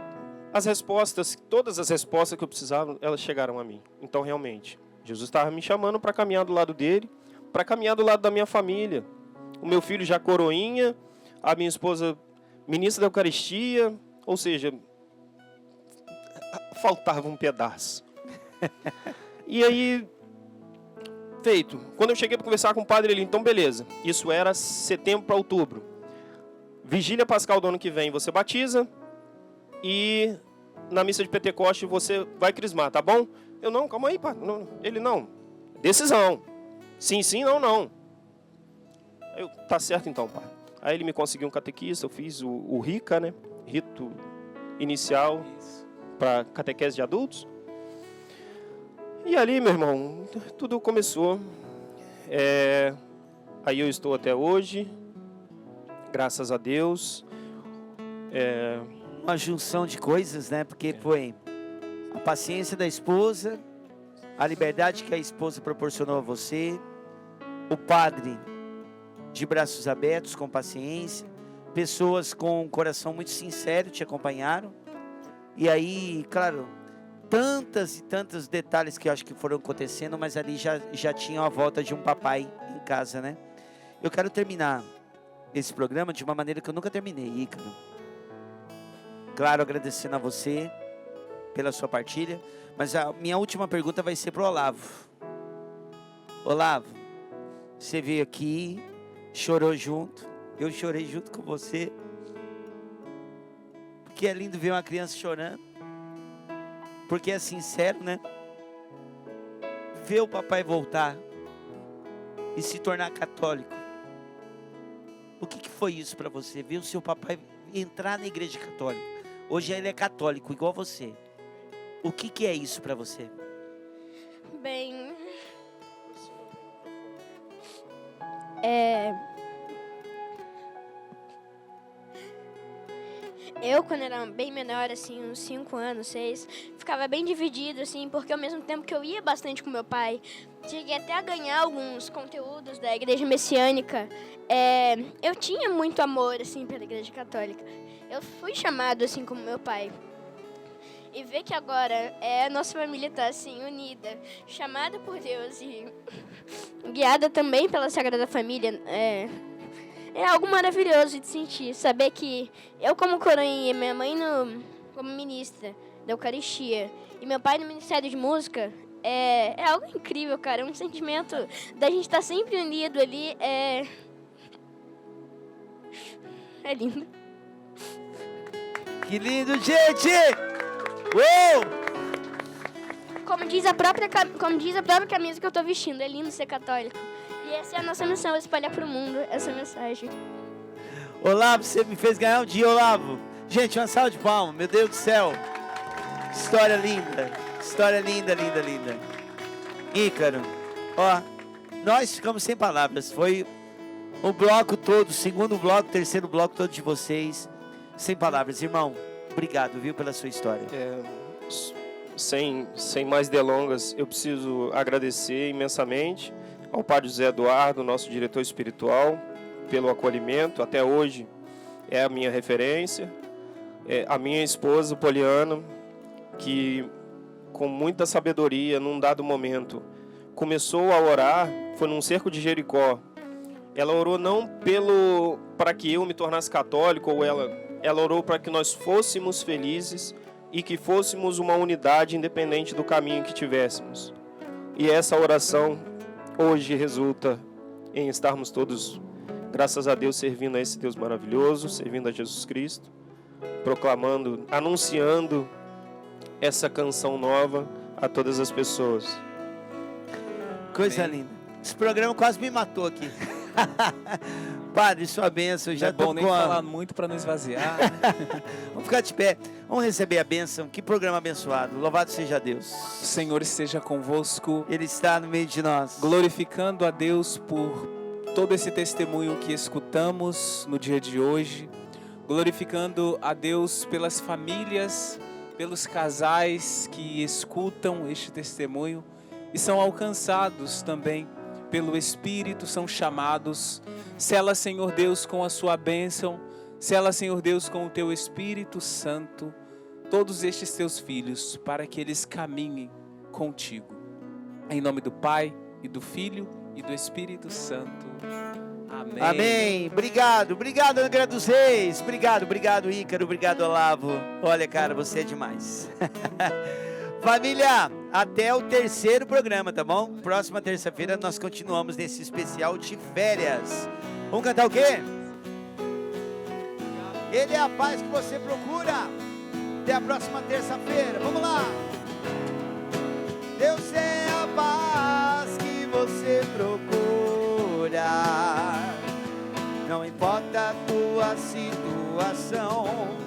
as respostas, todas as respostas que eu precisava, elas chegaram a mim. Então, realmente, Jesus estava me chamando para caminhar do lado dele, para caminhar do lado da minha família. O meu filho já coroinha, a minha esposa ministra da Eucaristia, ou seja, faltava um pedaço. E aí, feito. Quando eu cheguei para conversar com o padre, ele, então beleza, isso era setembro para outubro. Vigília Pascal do ano que vem você batiza e na missa de Pentecoste você vai crismar, tá bom? Eu, não, calma aí, padre. Não. Ele, não, decisão. Sim, sim, não, não. Eu, tá certo então, padre. Aí ele me conseguiu um catequista, eu fiz o RICA, né? Rito inicial para catequese de adultos. E ali, meu irmão, tudo começou. Aí eu estou até hoje, graças a Deus. Uma junção de coisas, né? Porque foi a paciência da esposa, a liberdade que a esposa proporcionou a você, o padre de braços abertos, com paciência, pessoas com um coração muito sincero te acompanharam. E aí, claro, tantas e tantos detalhes que eu acho que foram acontecendo, mas ali já tinha a volta de um papai em casa, né? Eu quero terminar esse programa de uma maneira que eu nunca terminei, Ícaro. Claro, agradecendo a você pela sua partilha, mas a minha última pergunta vai ser para o Olavo. Olavo, você veio aqui, chorou junto, eu chorei junto com você, porque é lindo ver uma criança chorando, porque é sincero, né? Ver o papai voltar e se tornar católico. O que foi isso para você? Ver o seu papai entrar na igreja católica. Hoje ele é católico, igual você. O que é isso para você? Bem, eu, quando era bem menor, assim, uns 5 anos, 6, ficava bem dividido, assim, porque ao mesmo tempo que eu ia bastante com meu pai, cheguei até a ganhar alguns conteúdos da Igreja Messiânica, eu tinha muito amor, assim, pela Igreja Católica. Eu fui chamado, assim, como meu pai. E ver que agora a nossa família está, assim, unida, chamada por Deus e guiada também pela Sagrada Família, é algo maravilhoso de sentir. Saber que eu, como coroinha, minha mãe como ministra da Eucaristia e meu pai no Ministério de Música, é algo incrível, cara. É um sentimento da gente estar sempre unido ali. É lindo. Que lindo, gente! Uou! Como diz a própria camisa que eu tô vestindo, é lindo ser católico. E essa é a nossa missão, espalhar pro mundo essa mensagem. Olavo, você me fez ganhar um dia, Olavo. Gente, uma salva de palmas, meu Deus do céu. História linda, linda, linda. Ícaro, ó, nós ficamos sem palavras. Foi o bloco todo, segundo bloco, terceiro bloco todo de vocês. Sem palavras, irmão. Obrigado, viu, pela sua história. Sem mais delongas, eu preciso agradecer imensamente ao Padre José Eduardo, nosso diretor espiritual, pelo acolhimento. Até hoje é a minha referência. A minha esposa, Poliana, que com muita sabedoria, num dado momento, começou a orar, foi num cerco de Jericó. Ela orou não para que eu me tornasse católico, ou ela orou para que nós fôssemos felizes e que fôssemos uma unidade independente do caminho que tivéssemos. E essa oração hoje resulta em estarmos todos, graças a Deus, servindo a esse Deus maravilhoso, servindo a Jesus Cristo, proclamando, anunciando essa canção nova a todas as pessoas. Coisa linda. Esse programa quase me matou aqui. Padre, sua bênção. Já não é bom nem com falar muito para não esvaziar. Vamos ficar de pé. Vamos receber a bênção. Que programa abençoado. Louvado seja Deus. O Senhor esteja convosco. Ele está no meio de nós. Glorificando a Deus por todo esse testemunho que escutamos no dia de hoje. Glorificando a Deus pelas famílias, pelos casais que escutam este testemunho e são alcançados também pelo Espírito, são chamados. Sela, Senhor Deus, com a sua bênção. Sela, Senhor Deus, com o teu Espírito Santo, todos estes teus filhos, para que eles caminhem contigo. Em nome do Pai, e do Filho, e do Espírito Santo. Amém. Amém. Obrigado, Angra dos Reis. Obrigado, Ícaro. Obrigado, Olavo. Olha, cara, você é demais. Família, até o terceiro programa, tá bom? Próxima terça-feira nós continuamos nesse especial de férias. Vamos cantar o quê? Ele é a paz que você procura. Até a próxima terça-feira. Vamos lá. Deus é a paz que você procura. Não importa a tua situação.